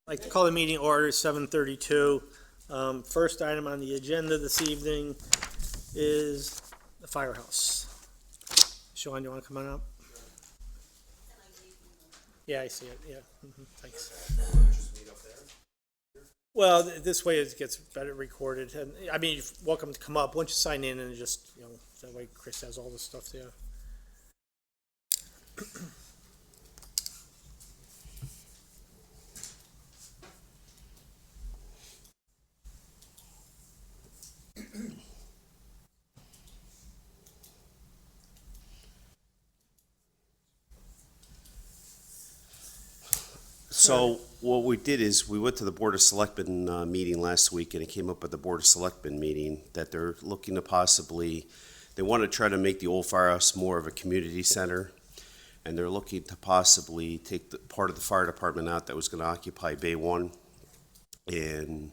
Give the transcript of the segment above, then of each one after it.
I'd like to call the meeting order 7:32. First item on the agenda this evening is the firehouse. Sean, you want to come on up? Yeah, I see it, yeah. Thanks. Well, this way it gets better recorded. And I mean, you're welcome to come up. Once you sign in and just, that way Chris has all this stuff there. So what we did is we went to the Board of Selectmen meeting last week, and it came up at the Board of Selectmen meeting that they're looking to they want to try to make the old firehouse more of a community center, and they're looking to possibly take the part of the fire department out that was going to occupy Bay 1, and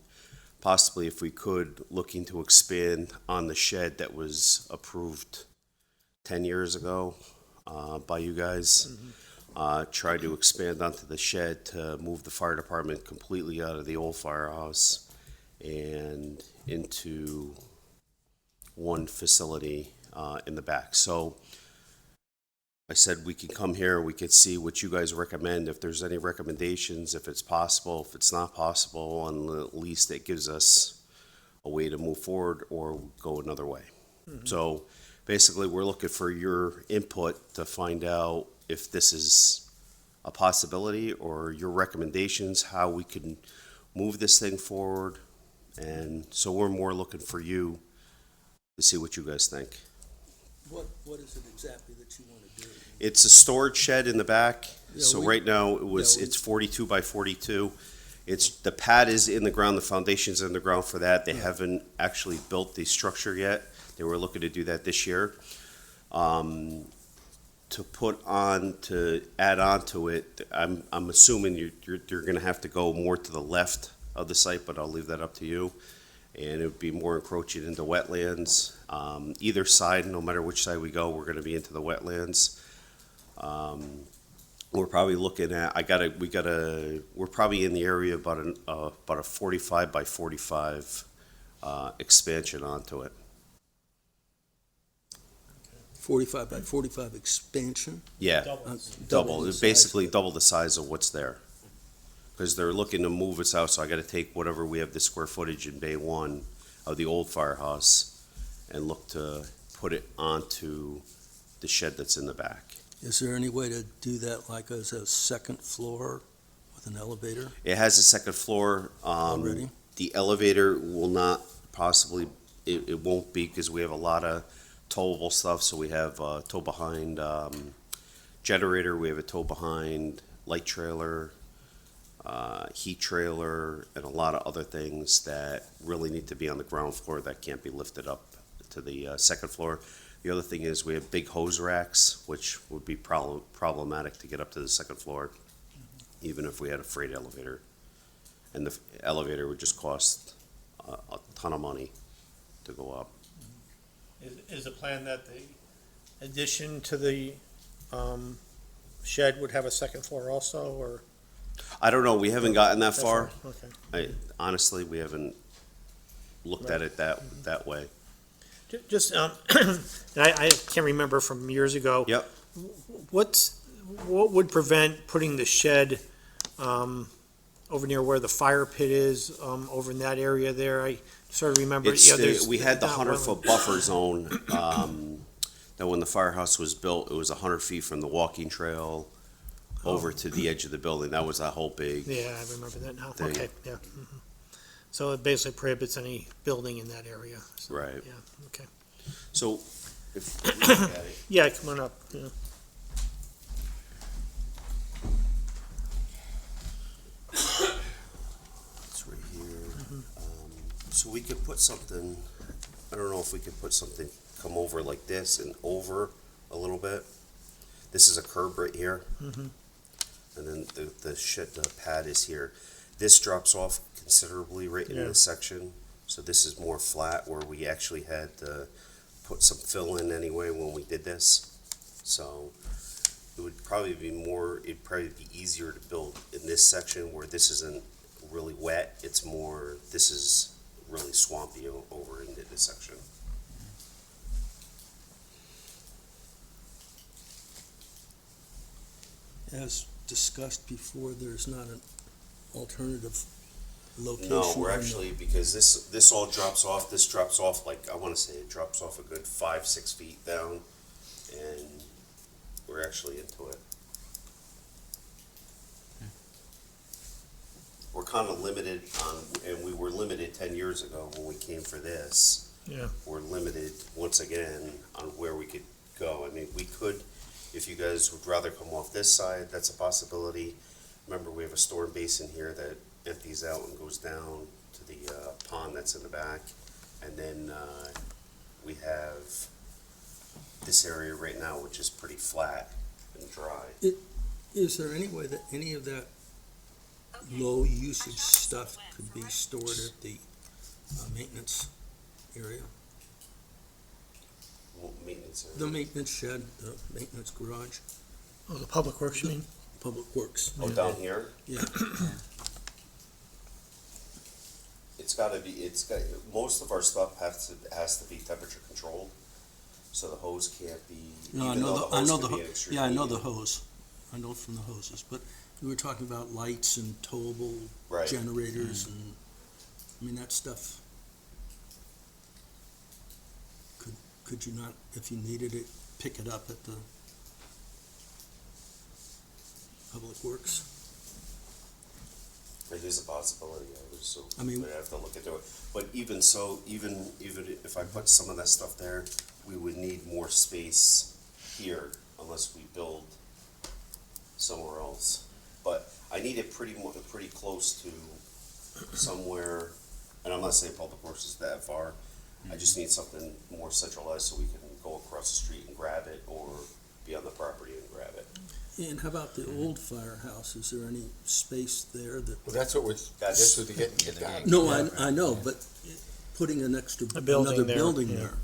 possibly, if we could, looking to expand on the shed that was approved 10 years ago by you guys. Try to expand onto the shed to move the fire department completely out of the old firehouse and into one facility in the back. So I said we could come here, we could see what you guys recommend, if there's any recommendations, if it's possible, if it's not possible, and at least it gives us a way to move forward or go another way. So basically, we're looking for your input to find out if this is a possibility or your recommendations, how we can move this thing forward. And so we're more looking for you to see what you guys think. What is it exactly that you want to do? It's a storage shed in the back. Yeah, So right now it's 42 by 42. The pad is in the ground, the foundation's in the ground for that. They haven't actually built the structure yet. They were looking to do that this year. To add on to it, I'm assuming you're going to have to go more to the left of the site, but I'll leave that up to you. And it would be more encroaching into wetlands. Either side, no matter which side we go, we're going to be into the wetlands. We're probably looking at, we're probably in the area about a 45 by 45 expansion onto it. 45 by 45 expansion? Yeah, double. the It's size. basically double the size of what's there. Because they're looking to move us out, so I gotta take whatever we have the square footage in Bay 1 of the old firehouse and look to put it onto the shed that's in the back. Is there any way to do that like as a second floor with an elevator It has a second floor. already? The elevator will not possibly, it won't be, because we have a lot of towable stuff. So we have a tow behind generator, we have a tow behind light trailer, heat trailer, and a lot of other things that really need to be on the ground floor that can't be lifted up to the second floor. The other thing is we have big hose racks, which would be problematic to get up to the second floor, even if we had a freight elevator. And the elevator would just cost a ton of money to go up. Is the plan that the addition to the shed would have a second floor also, or? I don't know, we haven't gotten that far. Okay. Honestly, we haven't looked at it that way. Just, and I can't remember from years ago. Yep. What would prevent putting the shed over near where the fire pit is, over in that area there? I sort of remember. We had the 100-foot buffer zone, that when the firehouse was built, it was 100 feet from the walking trail over to the edge of the building. That was that whole big. Yeah, I remember that now. thing. Okay, yeah. So it basically prohibits any building in that area. So, Right. Yeah, okay. So, if you look at it, Yeah, come on up, yeah. it's right here. So we could put something, I don't know if we could put something, come over like this and over a little bit. This is a curb right here. And then the pad is here. This drops off considerably right in Yeah. this section. So this is more flat, where we actually had to put some fill in anyway when we did this. So it would probably be it'd probably be easier to build in this section where this isn't really wet. It's more, this is really swampy over in this section. As discussed before, there's not an alternative location. No, we're on the- actually, because this all drops off, this drops off like, I wanna say it drops off a good 5-6 feet down, and we're actually into it. We're kinda limited on, and we were limited 10 years ago when we came for this. Yeah. We're limited, once again, on where we could go. I mean, we could, if you guys would rather come off this side, that's a possibility. Remember, we have a storm basin here that empties out and goes down to the pond that's in the back. And then we have this area right now, which is pretty flat and dry. Is there any way that any of that low usage stuff could be stored at the maintenance area? Well, maintenance area. The maintenance shed, the maintenance garage, Oh, the public works, you mean? public works. Oh, down here? Yeah. It's gotta be, most of our stuff has to be temperature controlled. So the hose can't be, No, even though the hose can be an extreme yeah, I know the heat. hose. I know from the hoses, but we were talking about lights and towable Right. generators and, I mean, that stuff. Could you not, if you needed it, pick it up at the Public Works? It is a possibility, I would assume. I mean- We'd have to look into it. But even so, even if I put some of that stuff there, we would need more space here unless we build somewhere else. But I need it pretty close to somewhere, and I'm not saying Public Works is that far. I just need something more centralized so we can go across the street and grab it, or be on the property and grab it. And how about the old firehouse? Is there any space there that? Well, that's what we're, That's- that's what they're getting down. No, I know, but putting an extra, A building another there, building yeah. there,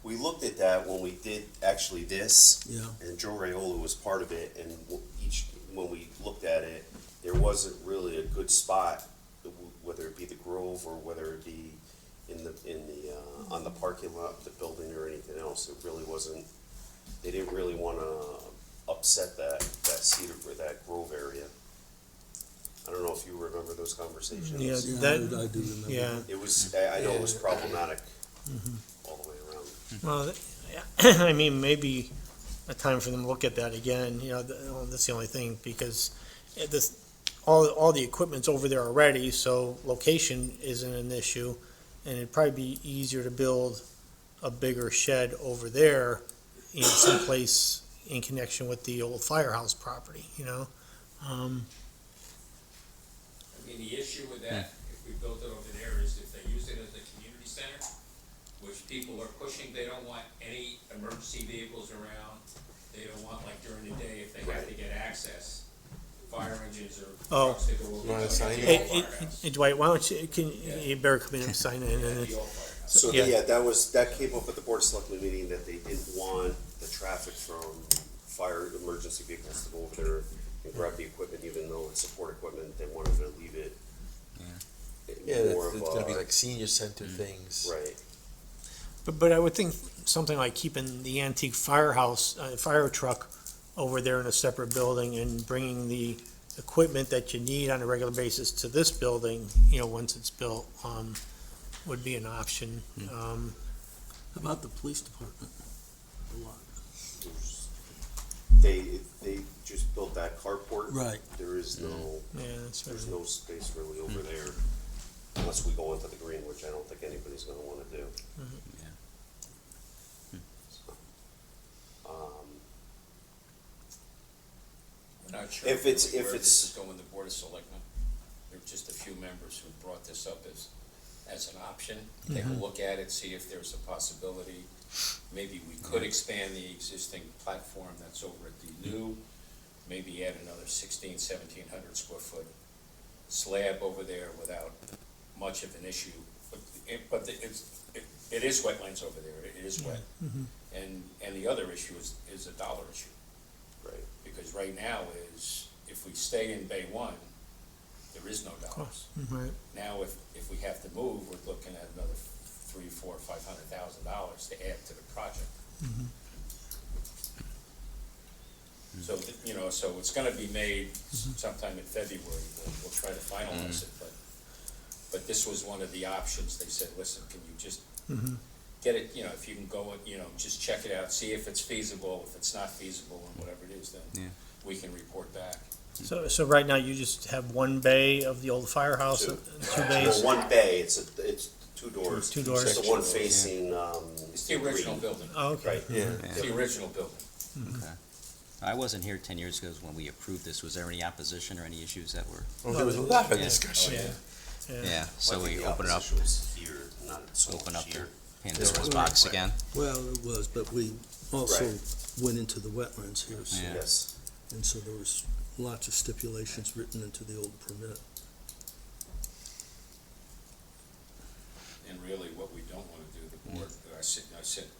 We looked at that when we did actually this, yeah. and Joe Raiola was part of it, and when we looked at it, there wasn't really a good spot, whether it be the Grove or whether it be on the parking lot of the building or anything else. It really wasn't, they didn't really wanna upset that Cedar, or that Grove area. I don't know if you remember those conversations. Yeah. Yeah, That- I do remember. Yeah. It was, I know it was problematic all the way around. Well, I mean, maybe a time for them to look at that again, that's the only thing, because all the equipment's over there already, so location isn't an issue, and it'd probably be easier to build a bigger shed over there, someplace in connection with the old firehouse property, I mean, the issue with that, if we built it over there, is if they use it as a community center, which people are pushing, they don't want any emergency vehicles around. They don't want, like during the day, if they have to get access, fire engines or Oh. trucks to go over. Want a to sign? the old firehouse. Hey, Dwight, why don't you better come in and sign in, Yeah, and the old firehouse. So, Yeah. yeah, that came up at the Board of Selectmen meeting, that they didn't want the traffic from fire emergency vehicles to go over there and grab the equipment, even though it's support equipment. They wanted to leave it. Yeah, more it's of gonna be a, like senior center things. right, But I would think something like keeping the antique firehouse, fire truck over there in a separate building and bringing the equipment that you need on a regular basis to this building, once it's built, would be an option. How about the police department? A lot. they just built that carport. Right. There is no, Yeah, that's there's right. no space really over there, unless we go into the green, which I don't think anybody's gonna wanna do. Um, We're not sure If it's- really if where it's- this is going to Board of Selectmen. There are just a few members who brought this up as an option. Take a look at it, see if there's a possibility. Maybe we could expand the existing platform that's over at the new, maybe add another 1,700 square foot slab over there without much of an issue. But it is wetlands over there, it is wet. And the other issue is a dollar issue. Right. Because right now is, if we stay in Bay One, there is no dollars. Right. Now, if we have to move, we're looking at another $300,000, $400,000, $500,000 to add to the project. So, you know, so it's gonna be made sometime in February, we'll try to finalize it, but this was one of the options, they said, listen, can you just get it, you know, if you can go, you know, just check it out, see if it's feasible, if it's not feasible, and whatever it is, then we can report back. So right now you just have one bay of the old firehouse, Two. two bays? Well, one bay, it's two doors. Two doors. It's the one facing, It's the original building, Oh, okay. right. Yeah. it's the original building. Okay. I wasn't here 10 years ago when we approved this. Was there any opposition or any issues that were? Well, there was a lot of Yeah. discussion. Yeah, so Well, I we think the open it up, opposition was here, not so open much up the here. Pandora's box again. Well, it was, but we also Right. went into the wetlands here, so, Yeah. Yes. and so there was lots of stipulations written into the old permit. And really, what we don't wanna do, the board, I said,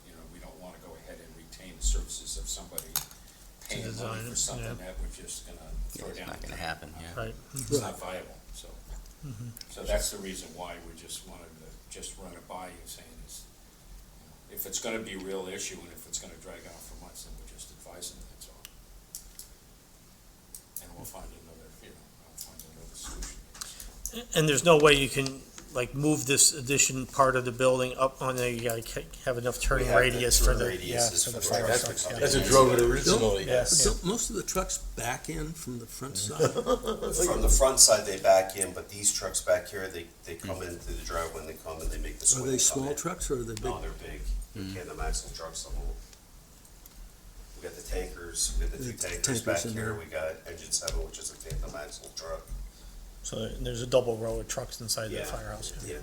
you know, we don't wanna go ahead and retain the services of somebody paying design money it, for something yeah. that we're just gonna Yeah, throw it's down. not the gonna drain. happen, yeah. Right. It's not viable, so. So that's the reason why we just wanted to just run it by you, saying is, you know, if it's gonna be a real issue and if it's gonna drag out for months, then we're just advising, that's all. And we'll find another, you know, I'll find another solution. And there's no way you can, like, move this addition part of the building up on there, you gotta have enough turning We have the radius for turn the, radius for the for- fire that's trucks. what- yeah. That's what drove it originally. Yeah. So most of the trucks back in from the front side? From the front side, they back in, but these trucks back here, they come into the driveway and they come and they make the Are swing. they and come small in. trucks or are they big? No, they're big. You can't imagine trucks on them. We got the tankers, we got the two The tankers tankers back in here, there. we got engine 7, which is a tandem axle truck. So there's a double row of trucks inside Yeah. that firehouse. Yeah.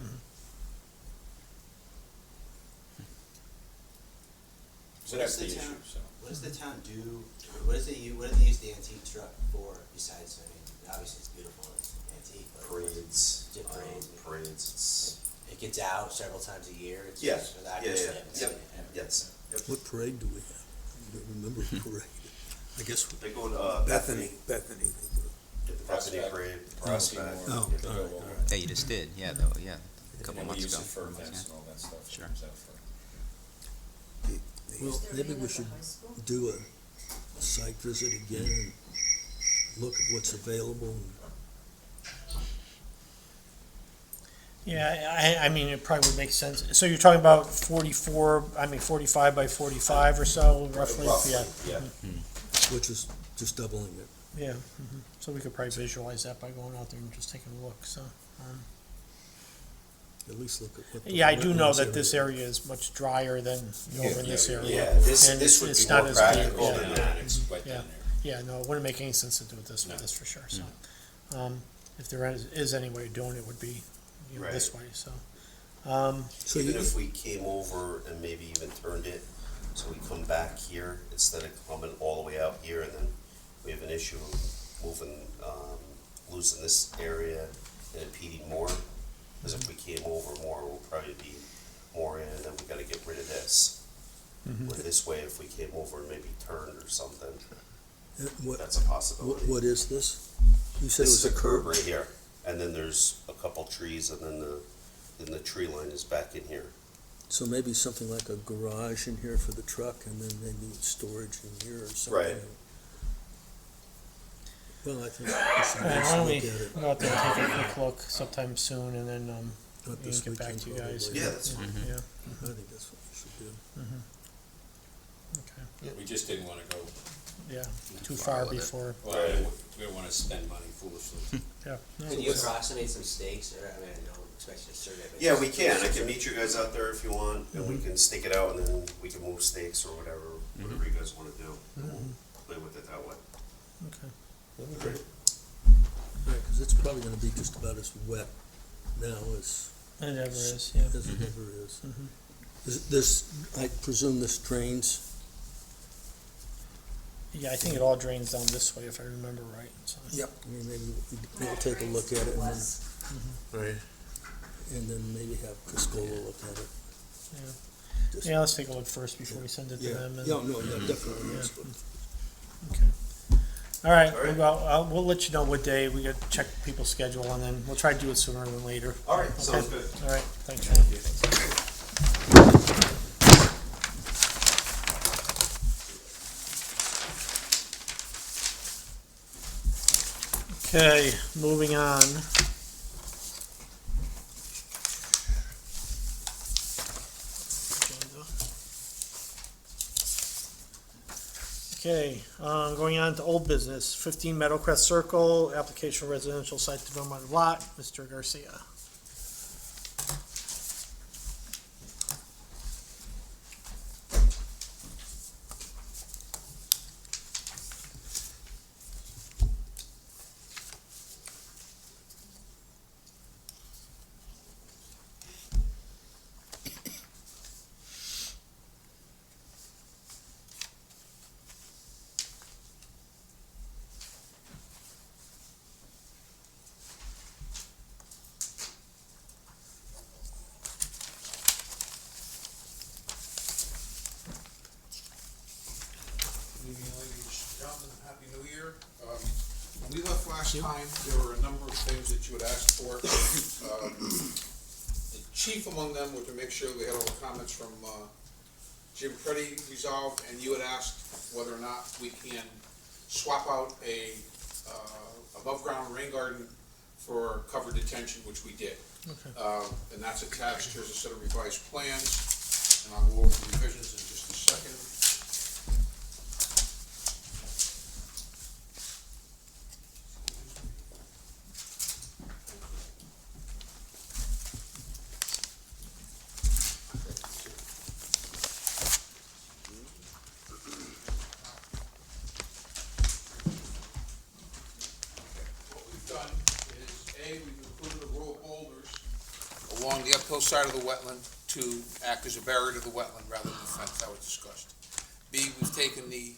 So that's the What's the issue, town- so. What does the town do, what do they use the antique truck for besides, I mean, obviously it's beautiful, it's antique, but Parades, Just parades. parades, it's, it gets out several times a year? It's Yeah, just for that yeah, person, yeah, I haven't yep, seen it. yes. Yep. What parade do we have? I don't remember a parade. I guess, They go to Bethany, Bethany. get the Bethany Prospect. parade, Prospect. Prospect. oh, Get the all right, go all over. right. Yeah, you just did, yeah, though, yeah, a And couple then we months use ago. it for events Yeah. and all that stuff. Sure. Comes out for- Well, maybe we should do a site visit again and look at what's available. Yeah, I mean, it probably would make sense. So you're talking about 45 by 45 or so, roughly? Yeah, Yeah. Which is just doubling it. yeah. So we could probably visualize that by going out there and just taking a look, so. At least look at what. the Yeah, I do know wetlands that this area is much drier than over in this area. Yeah, this And would it's be not more as deep, practical yeah. than that. It's right Yeah. down there. Yeah, no, it wouldn't make any sense to do it this way, No. that's for sure, so. If there is any way of doing it, it would be, you know, this way, so. So Even you, if we came over and maybe even turned it, so we come back here instead of coming all the way out here, and then we have an issue of moving, losing this area and impeding more. Because if we came over more, we'll probably be more in, and then we gotta get rid of this. With this way, if we came over and maybe turned or something, what, that's a possibility. what is this? You said it This was is a a curb curb? right here, and then there's a couple trees, and then the tree line is back in here. So maybe something like a garage in here for the truck and then maybe storage in here or something. Right. Well, I think we should Why just don't look we at it. go out there and take a quick look sometime soon, and then, Not we can this get back weekend, to you guys. probably. Yeah, that's fine. Yeah, I think that's what we should do. okay, We just didn't wanna go, yeah, too Far far with it. before, well, we don't wanna spend money foolishly. yeah. no, Could you it's- approximate some stakes, or, I mean, I don't expect you to survey, but. Yeah, we can. I can meet you guys out there if you want, and we can stake it out, and then we can move stakes or whatever you guys wanna do. And we'll play with it that way. Okay. Great. Right, because it's probably gonna be just about as wet now as, It never is, yeah. as it ever is. This, I presume this drains, Yeah, I think it all drains down this way, if I remember right, so. I mean, maybe we'll take a look at it Right. and then maybe have Criscola look at it. Yeah. Just- Yeah, let's take a look first before we send it to Yeah, them. and- yeah, no, yeah, definitely. Yeah. yes. Okay. All right, All right. we'll let you know what day, we gotta check people's schedule, and then we'll try to do it sooner than later. All right, sounds good. All right, thanks, Ron. Okay, moving on. Okay, going on to old business, 15 Meadowcrest Circle, application residential site development lot, Mr. Garcia. Good evening, ladies and gentlemen, happy new year. When we left last time, there were a number of things that you had asked for. The chief among them was to make sure we had all the comments from Jim Preddy resolved, and you had asked whether or not we can swap out a above-ground rain garden for covered detention, which we did. And that's attached. Here's a set of revised plans, and I'll go over the revisions in just a second. What we've done is, A, we've included a row of boulders along the uphill side of the wetland to act as a barrier to the wetland rather than a fence, that was discussed. B, we've taken the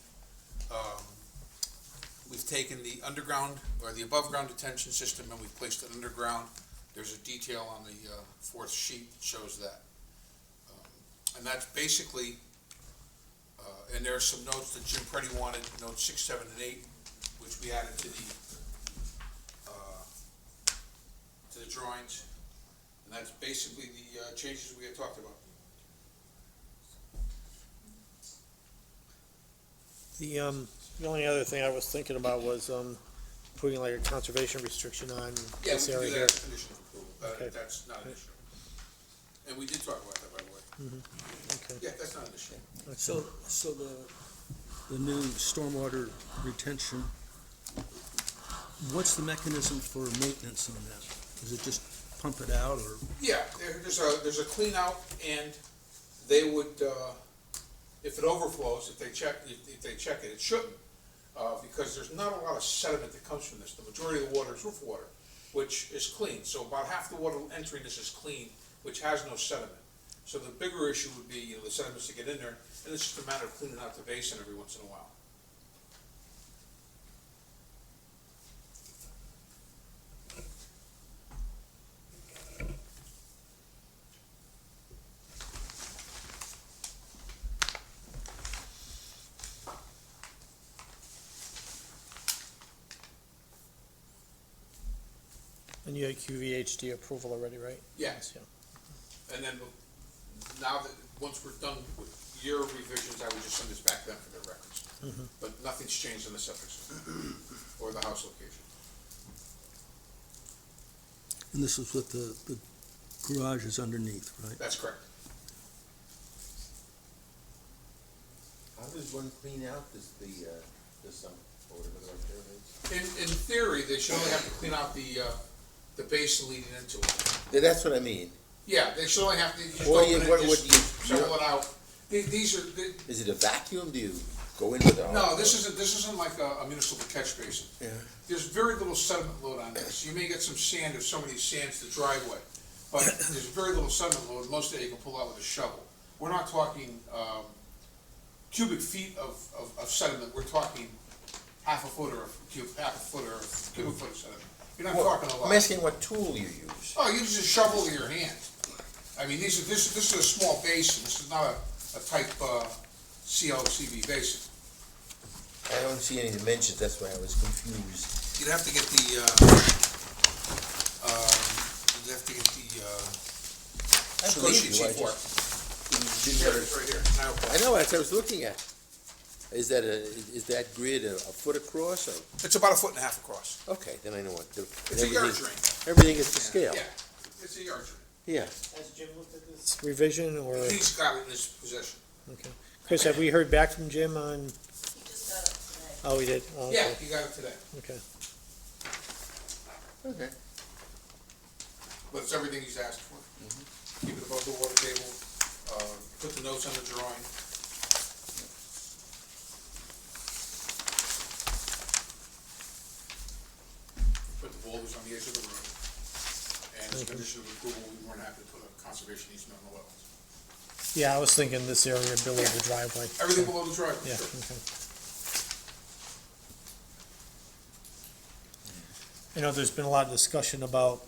underground, or the above-ground detention system, and we've placed it underground. There's a detail on the fourth sheet that shows that. And that's basically, and there are some notes that Jim Preddy wanted, notes 6, 7, and 8, which we added to the drawings. And that's basically the changes we had talked about. The only other thing I was thinking about was, putting like a conservation restriction on Yeah, this we can do area that here. as a condition of approval. Okay. That's not an issue. And we did talk about that, by the way. Okay. Yeah, that's not an issue. So the new stormwater retention, what's the mechanism for maintenance on that? Is it just pump it out, or? Yeah, there's a clean out, and they would, if it overflows, if they check it, it shouldn't, because there's not a lot of sediment that comes from this. The majority of the water is roof water, which is clean. So about half the water entering this is clean, which has no sediment. So the bigger issue would be, the sediments to get in there, and it's just a matter of cleaning out the basin every once in a while. And you had QVHD approval already, right? Yes. Yeah. And then, now that, once we're done with your revisions, I would just send this back to them for their records. But nothing's changed in the septic system or the house location. And this is with the garage is underneath, right? That's correct. How does one clean out this sump, or whatever the right term is? In theory, they should only have to clean out the basin leading into it. Yeah, that's what I mean. Yeah, they should only have to, just Well, open it, what just do you- shovel it out. These are, Is it a vacuum? Do you go in with it? no, this isn't like a municipal catch basin. Yeah. There's very little sediment load on this. You may get some sand if somebody sands the driveway, but there's very little sediment load. Most of it you can pull out with a shovel. We're not talking cubic feet of sediment. We're talking half a foot or a cubic foot of sediment. You're not talking a lot. I'm asking what tool you use. Oh, you just shovel with your hand. I mean, this is a small basin. This is not a type CLCV basin. I don't see any dimensions, that's why I was confused. You'd have to get the, you'd have to get the, I score believe sheet you, I for it. just didn't Here, it's right here. Now, I know, that's what I was looking at. Is that grid a foot across, or, it's about 1.5 feet across. okay, then I know what. It's a yard drain. Everything is to scale, Yeah, it's a yard drain. yeah. Has Jim looked at this revision, or, He's got it in his possession. okay. Chris, have we heard back from Jim on, He just got it today. oh, we did? Oh, Yeah, okay. he got it today. Okay. Okay. But it's everything he's asked for. Keep it above the water table, put the notes on the drawing. Put the boulders on the edge of the road. And as a condition of approval, we weren't happy to put a conservation easement on the wetlands. Yeah, I was thinking this area below the driveway. Everything below the driveway, Yeah, sure. okay. I know there's been a lot of discussion about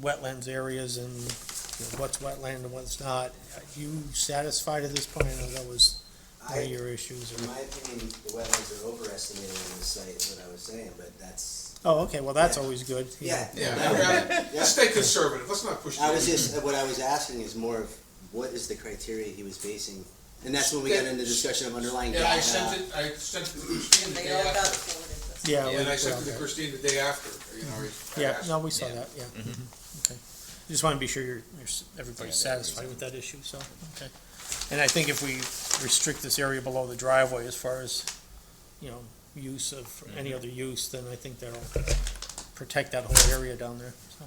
wetlands areas and, you know, what's wetland and what's not. Are you satisfied at this point? I know that was one of your issues. In Or... my opinion, the wetlands are overestimated on this site, is what I was saying, but that's, Oh, okay, well, that's Yeah. always good. you yeah. know. Yeah, no, yeah. yeah. Let's stay conservative, let's not push the. I was just, what I was asking is more of, what is the criteria he was basing? And that's when we got into the discussion of underlying And data. I sent it to Christine the They day all got after. forwarded this. Yeah, And I we- sent it to okay. Christine the day after, you know. I Yeah, asked- no, we saw Yeah. that, yeah. Okay. Just want to be sure everybody's Yeah, satisfied with that issue, so, okay. And I think if we restrict this area below the driveway as far as, you know, use of, any other use, then I think that'll protect that whole area down there, so.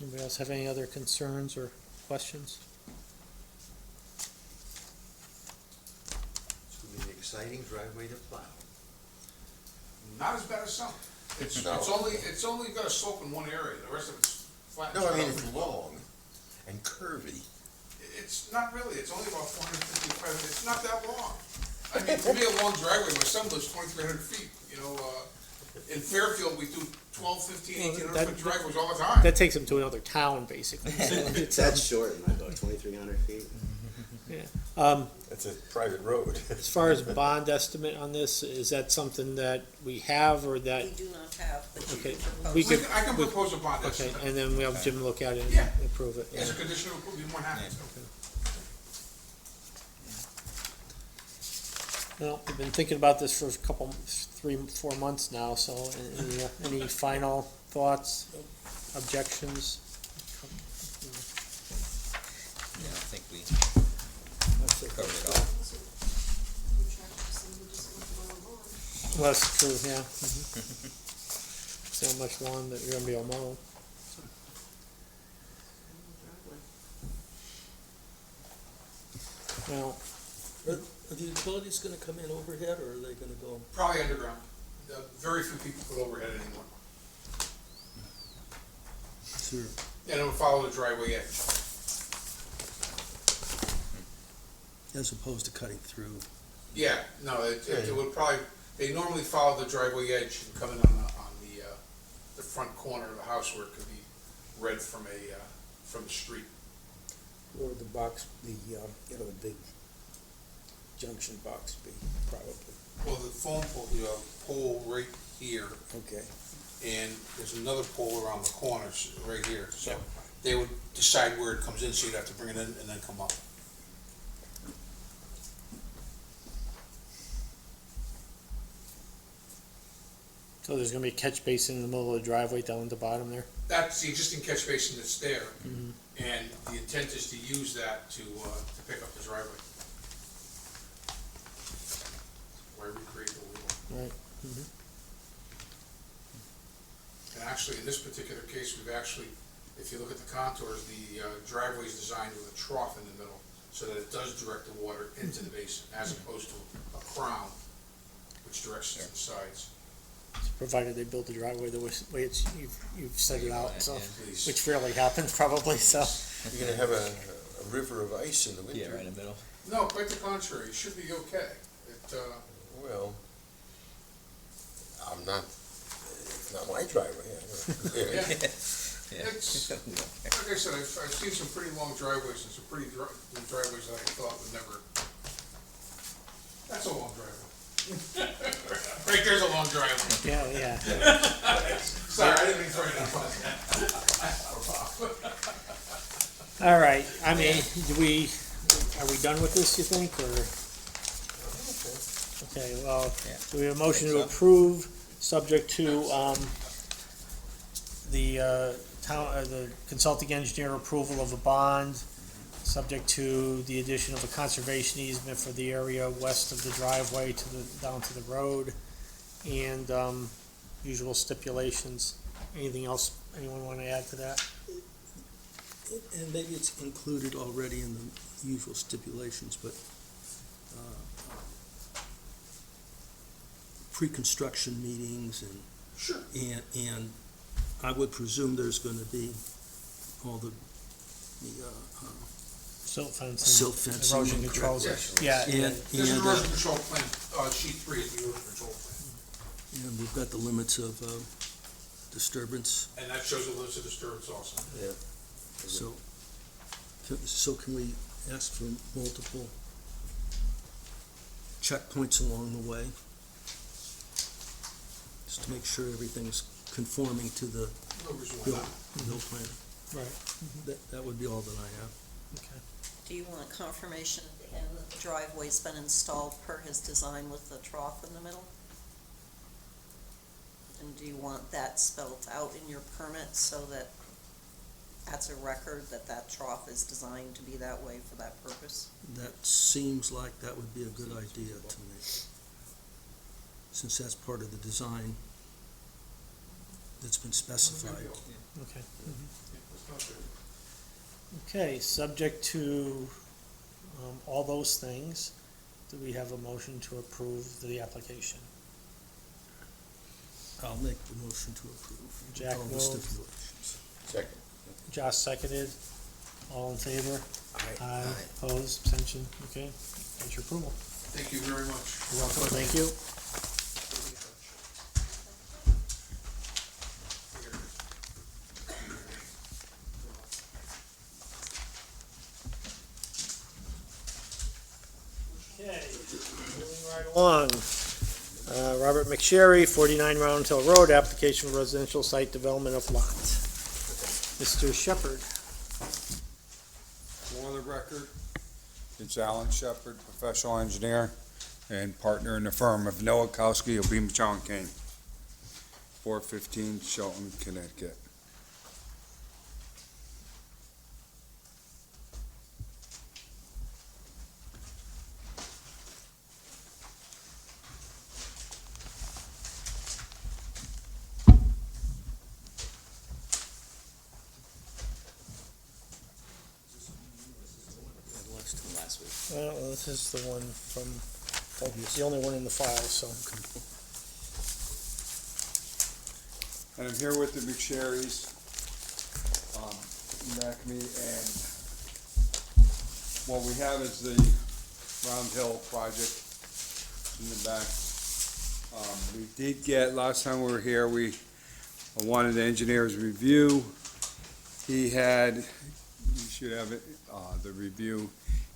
Anybody else have any other concerns or questions? It's gonna be an exciting driveway to plow. Not as bad as some. It's No. it's only got a slope in one area, the rest of it's flat. No, I mean, it's long and curvy. It's not really, it's only about 455, it's not that long. I mean, to me, a long driveway, my son lives 2,300 feet, you know, in Fairfield, we do 12, 15, 1,800 foot driveways all the time. That takes them to another town, basically. So it's, That's short in my book, 2,300 feet. It's a private road. As far as bond estimate on this, is that something that we have or that, We do not have, but you Okay, can propose. we could- I can propose a bond okay, estimate, and then we have Jim look at it and Yeah. approve it, yeah. as a condition of approval, you won't have to. Well, we've been thinking about this for a couple, 3, 4 months now, so any final thoughts, objections? Yeah, I think we covered it all. Well, that's true, yeah. So much lawn that you're gonna be able to mow. Well, Are the utilities gonna come in overhead, or are they gonna go? Probably underground. Very few people put overhead anymore. Sure. And it would follow the driveway edge. As opposed to cutting through. Yeah, no, it would probably, they normally follow the driveway edge and come in on the front corner of the house where it could be read from the street. Or the box, the big junction box be, probably, Well, the phone pole, the pole right here, okay. and there's another pole around the corners right here, so they would decide where it comes in, so you'd have to bring it in and then come up. so there's gonna be a catch basin in the middle of the driveway down at the bottom there? That's the existing catch basin that's there, and the intent is to use that to pick up the driveway. Why recreate the wheel? Right. And actually, in this particular case, we've actually, if you look at the contours, the driveway is designed with a trough in the middle, so that it does direct the water into the basin, as opposed to a crown, which directs it to the sides. Provided they build the driveway the way it's, you've set it out, so, Please. which rarely happens probably, so. You're gonna have a river of ice in the winter. Yeah, right in the middle. No, quite the contrary, it should be okay. Well, I'm not, it's not my driveway. I don't know. Yeah. It's, like I said, I've seen some pretty long driveways and some pretty driveways that I thought would never, that's a long driveway. Right there's a long driveway. Yeah. Sorry, I didn't mean to throw you under the bus. All right, I mean, are we done with this, you think, or? Okay, well, do we have a motion to approve, subject to, the consulting engineer approval of a bond, subject to the addition of a conservation easement for the area west of the driveway down to the road, and, usual stipulations. Anything else anyone want to add to that? And maybe it's included already in the usual stipulations, but pre-construction meetings Sure. and I would presume there's gonna be all the Silt fencing. silt fencing. Erosion and controls, Yes. yeah. There's an erosion control plan, sheet 3 is the erosion control plan, And we've got the limits of disturbance, and that shows the limits of disturbance also. so can we ask for multiple checkpoints along the way? Just to make sure everything's conforming to the No reason why bill, not. bill plan. Right. That would be all that I have. Okay. Do you want confirmation at the end that the driveway's been installed per his design with the trough in the middle? And do you want that spelled out in your permit so that that's a record that that trough is designed to be that way for that purpose? That seems like that would be a good idea to me, since that's part of the design that's been specified. Okay. It's not good. Okay, subject to, all those things, do we have a motion to approve the application? I'll make the motion to approve. with Jack all the moved. stipulations. Second. Josh seconded, all in favor? Aye. Opposed, abstention, okay, that's your approval. Thank you very much. You're welcome, thank you. Okay, moving right along. Robert McSherry, 49 Round Hill Road, application for residential site development of lot. Mr. Shepherd. For the record, it's Alan Shepard, professional engineer and partner in the firm of Nowakowski, Obima, Chow & Kane, 415 Shelton, Connecticut. Last week. Well, this is the one from, the only one in the file, so. And I'm here with the McSherrys, back of me, and what we have is the Round Hill project in the back. We did get, last time we were here, we wanted the engineer's review. He had, you should have it, the review.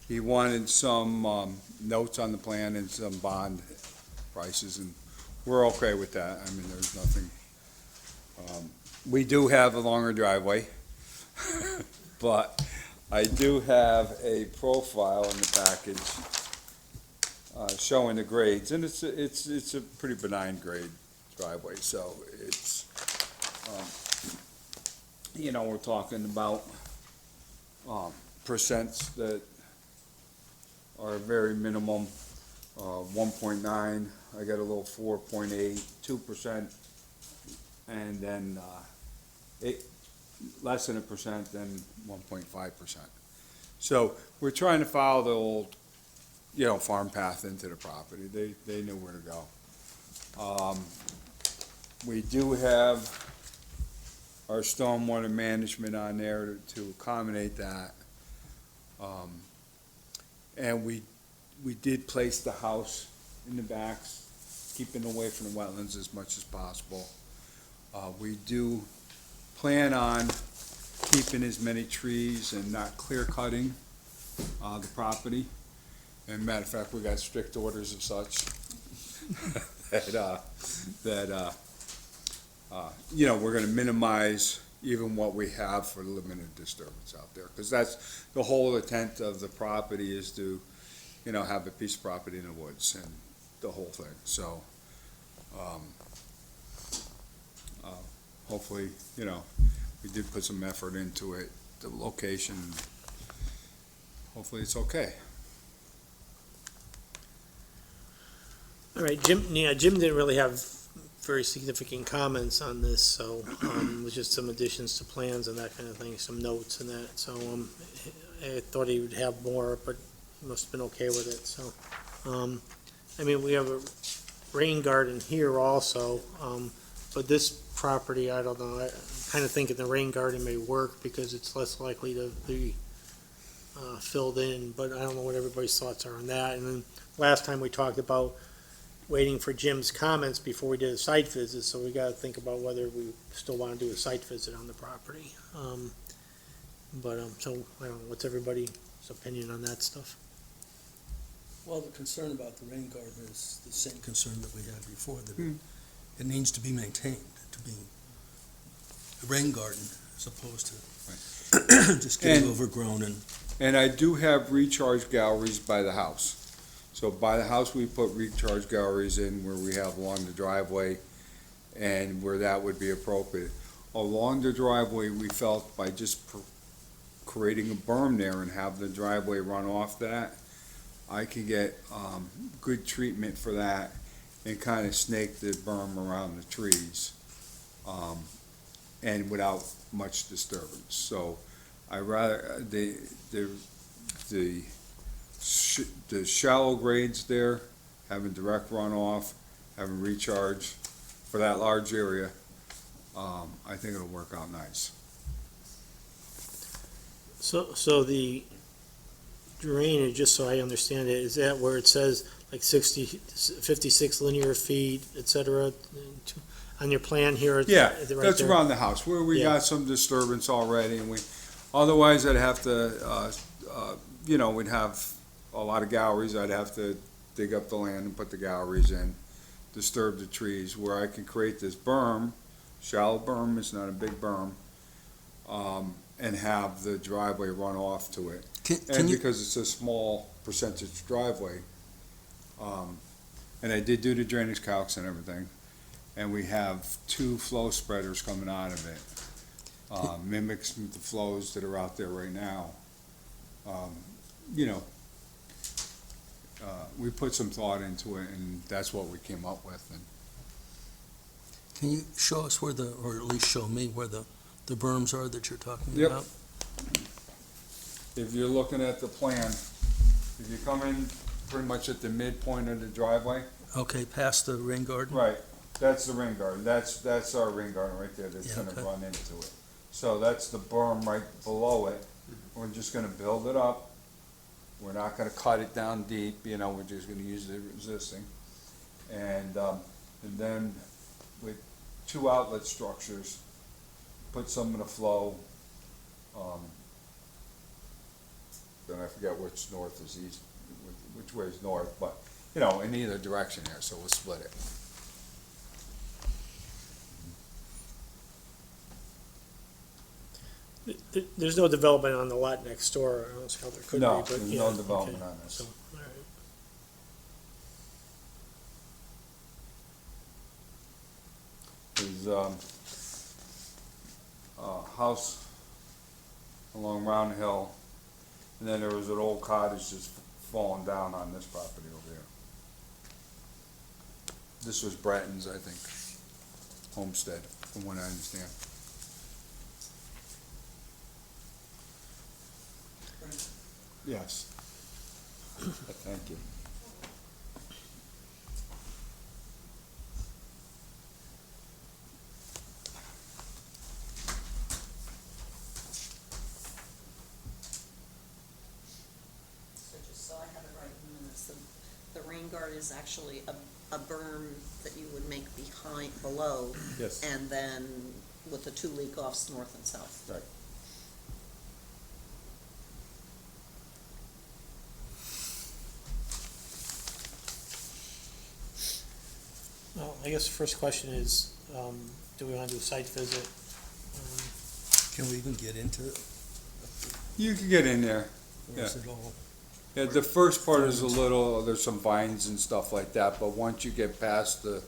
He wanted some notes on the plan and some bond prices, and we're okay with that. I mean, there's nothing. We do have a longer driveway, but I do have a profile in the package showing the grades, and it's a pretty benign grade driveway, so it's, we're talking about percents that are very minimum, 1.9, I got a little 4.8, 2%, and then, less than 1%, then 1.5%. So we're trying to follow the old, farm path into the property. They knew where to go. We do have our stormwater management on there to accommodate that. And we did place the house in the backs, keeping away from the wetlands as much as possible. We do plan on keeping as many trees and not clear cutting, the property. And matter of fact, we got strict orders of such, we're gonna minimize even what we have for limited disturbance out there. Cause that's the whole intent of the property is to, have a piece of property in the woods and the whole thing, so, hopefully, we did put some effort into it, the location, hopefully it's okay. All right, Jim didn't really have very significant comments on this, so, it was just some additions to plans and that kind of thing, some notes and that, so, I thought he would have more, but he must have been okay with it, so. We have a rain garden here also, but this property, I don't know, I'm kind of thinking the rain garden may work because it's less likely to be, filled in, but I don't know what everybody's thoughts are on that, and then last time we talked about waiting for Jim's comments before we did a site visit, so we gotta think about whether we still wanna do a site visit on the property. So, I don't know, what's everybody's opinion on that stuff? Well, the concern about the rain garden is the same concern that we had before, that it needs to be maintained, to be a rain garden as opposed to just getting overgrown and. And I do have recharge galleries by the house. So by the house, we put recharge galleries in where we have along the driveway and where that would be appropriate. Along the driveway, we felt by just creating a berm there and have the driveway run off that, I could get, good treatment for that and kind of snake the berm around the trees, and without much disturbance. So I rather, the shallow grades there, having direct runoff, having recharge for that large area, I think it'll work out nice. So the drainage, just so I understand it, is that where it says like 56 linear feet, et cetera, on your plan here? Yeah, is it right that's there? around the house, where we Yeah. got some disturbance already, and otherwise I'd have to, we'd have a lot of galleries, I'd have to dig up the land and put the galleries in, disturb the trees, where I can create this berm, shallow berm, it's not a big berm, and have the driveway run off to it. And because it's a small percentage driveway, and I did do the drainage calcs and everything, and we have 2 flow spreaders coming out of it, mimics the flows that are out there right now. We put some thought into it, and that's what we came up with. And Can you show us or at least show me where the berms are that you're talking Yep. about? if you're looking at the plan, if you come in pretty much at the midpoint of the driveway, Okay, past the rain garden? right, that's the rain garden. That's our rain garden right there that's Yeah, gonna okay. run into it. So that's the berm right below it. We're just gonna build it up. We're not gonna cut it down deep, we're just gonna use the existing. And then with 2 outlet structures, put some in the flow. Then I forget which north is east, which way is north, but, in either direction there, so we'll split it. There's no development on the lot next door, I don't see how there could be, No, but there's yeah, no development okay. on this. So, all right. There's a house along Round Hill, and then there was an old cottage just falling down on this property over here. This was Bratton's, I think, homestead, from what I understand. Yes. Thank you. So just so I have it right in minutes, the rain guard is actually a berm that you would make below, Yes. and then with the two leak-offs north and south. Right. Well, I guess the first question is, do we want to do a site visit? Can we even get into it? You can get in there. Or is it all? Yeah, the first part is a little, there's some vines and stuff like that, but once you get past the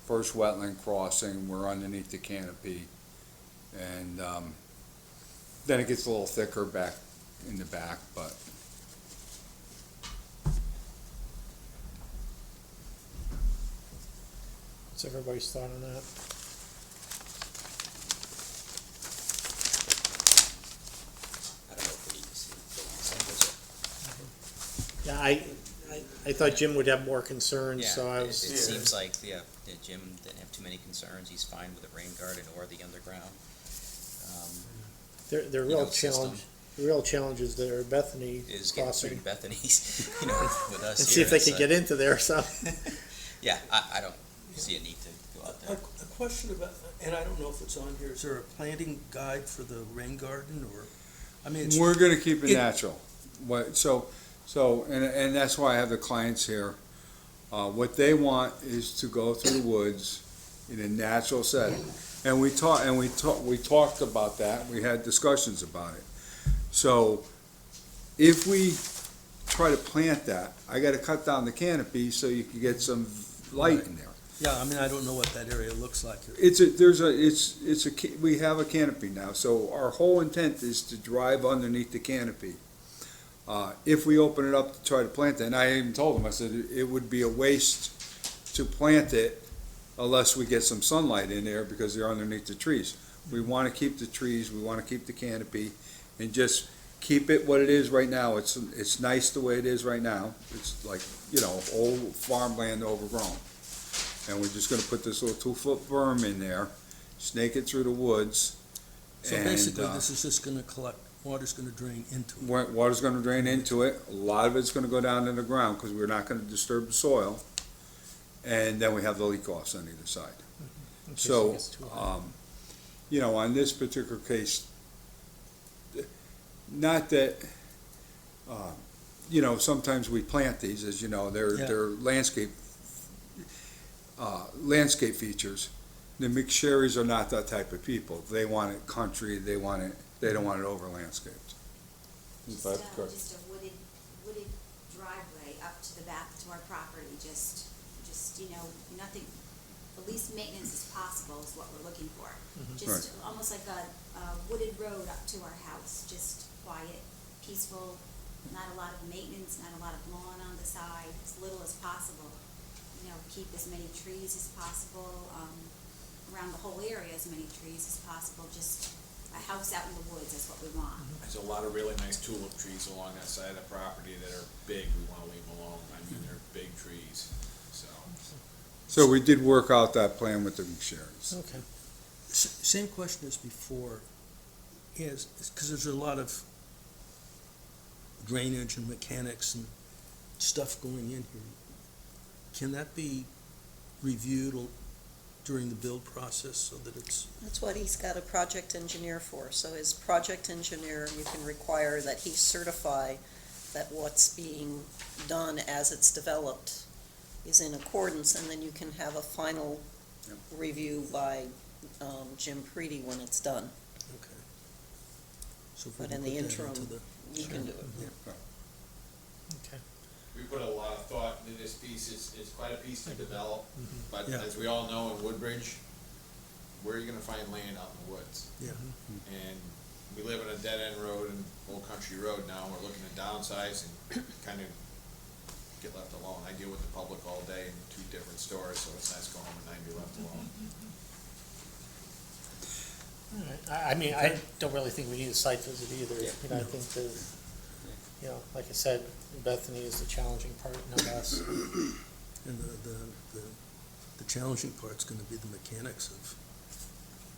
first wetland crossing, we're underneath the canopy. And, then it gets a little thicker back in the back, but What's everybody's thought on that? I don't know if we need to see the site visit. Yeah, I thought Jim would have more concerns, Yeah, so I it was. seems like, Jim didn't have too many concerns, he's fine with the rain garden or the underground. The you know, real challenge, the real challenge is there Bethany Is getting through crossing. Bethany's, with us And see if here, they could so- get into there, so. Yeah, I don't see a need to go out A there. question about, and I don't know if it's on here, is there a planting guide for the rain garden, or, I mean, it's. we're gonna keep it it- natural. And that's why I have the clients here. What they want is to go through the woods in a natural setting. And we talked about that, we had discussions about it. So if we try to plant that, I gotta cut down the canopy so you can get some light in there. Yeah, I mean, I don't know what that area looks like. We have a canopy now, so our whole intent is to drive underneath the canopy. If we open it up to try to plant it, and I even told them, I said, it would be a waste to plant it unless we get some sunlight in there because they're underneath the trees. We wanna keep the trees, we wanna keep the canopy, and just keep it what it is right now. It's nice the way it is right now. It's like, old farmland overgrown. And we're just gonna put this little 2-foot berm in there, snake it through the woods. So and, basically, this is just gonna collect, water's gonna drain into it. Water's gonna drain into it. A lot of it's gonna go down in the ground, because we're not gonna disturb the soil. And then we have the leak-offs on either side. in case it So, gets too hot. on this particular case, not that, sometimes we plant these, as you know, they're landscape features. The McSherrys are not that type of people. They want it country, they don't want it over landscaped. Is that correct? Just a wooded driveway up to the back to our property, just, nothing, the least maintenance as possible is what we're looking for. Just almost like a wooded road up to our house, just quiet, peaceful, not a lot of maintenance, not a lot of lawn on the side, as little as possible. Keep as many trees as possible, around the whole area, as many trees as possible, just a house out in the woods is what we want. There's a lot of really nice tulip trees along that side of the property that are big, we wanna leave them alone, I mean, they're big trees, so. So we did work out that plan with the McSherrys. Okay. Same question as before, is, because there's a lot of drainage and mechanics and stuff going in here. Can that be reviewed during the build process so that it's? That's what he's got a project engineer for. So his project engineer, you can require that he certify that what's being done as it's developed is in accordance, and then you can have a final review by Jim Preedy when it's done. Okay. So if we But can in the put that interim, into the- you can do it. Yeah. Okay. We put a lot of thought into this piece, it's quite a piece to develop, but Yeah. as we all know in Woodbridge, where are you gonna find land out in the woods? Yeah. And we live on a dead-end road and Old Country Road now, and we're looking to downsize and kind of get left alone. I deal with the public all day in 2 different stores, so it's nice going home at night and be left alone. All right. I mean, I don't really think we need a site visit either. Yeah. I think like I said, Bethany is the challenging part, not us. And the challenging part's gonna be the mechanics of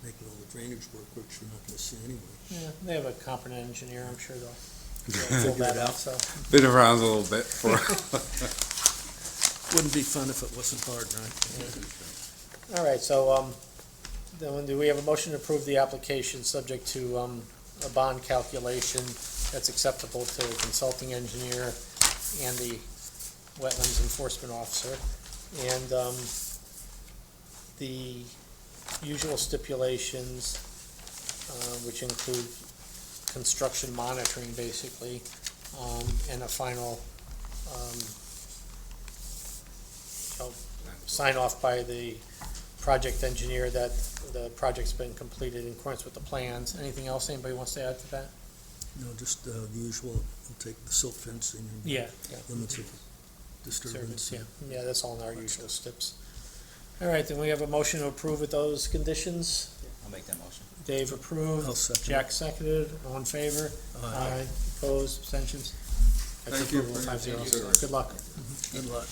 making all the drainage work, which you're not gonna see anyway. Yeah, they have a competent engineer, I'm sure they'll fill that out, so. Been around a little bit for. Wouldn't be fun if it wasn't hard, right? All right, so, Then do we have a motion to approve the application subject to, a bond calculation that's acceptable to the consulting engineer and the wetlands enforcement officer? And, the usual stipulations, which include construction monitoring, basically, and a final, sign off by the project engineer that the project's been completed in accordance with the plans. Anything else anybody wants to add to that? No, just the usual, we'll take the silt fencing and Yeah. limits of disturbance. Service, yeah, that's all in our usual steps. All right, then we have a motion to approve with those conditions. I'll make that motion. Dave approved, I'll second. Jack seconded, all in favor? Aye. Opposed, abstentions? That's Thank you. approval, 5-0. Good luck. Good luck.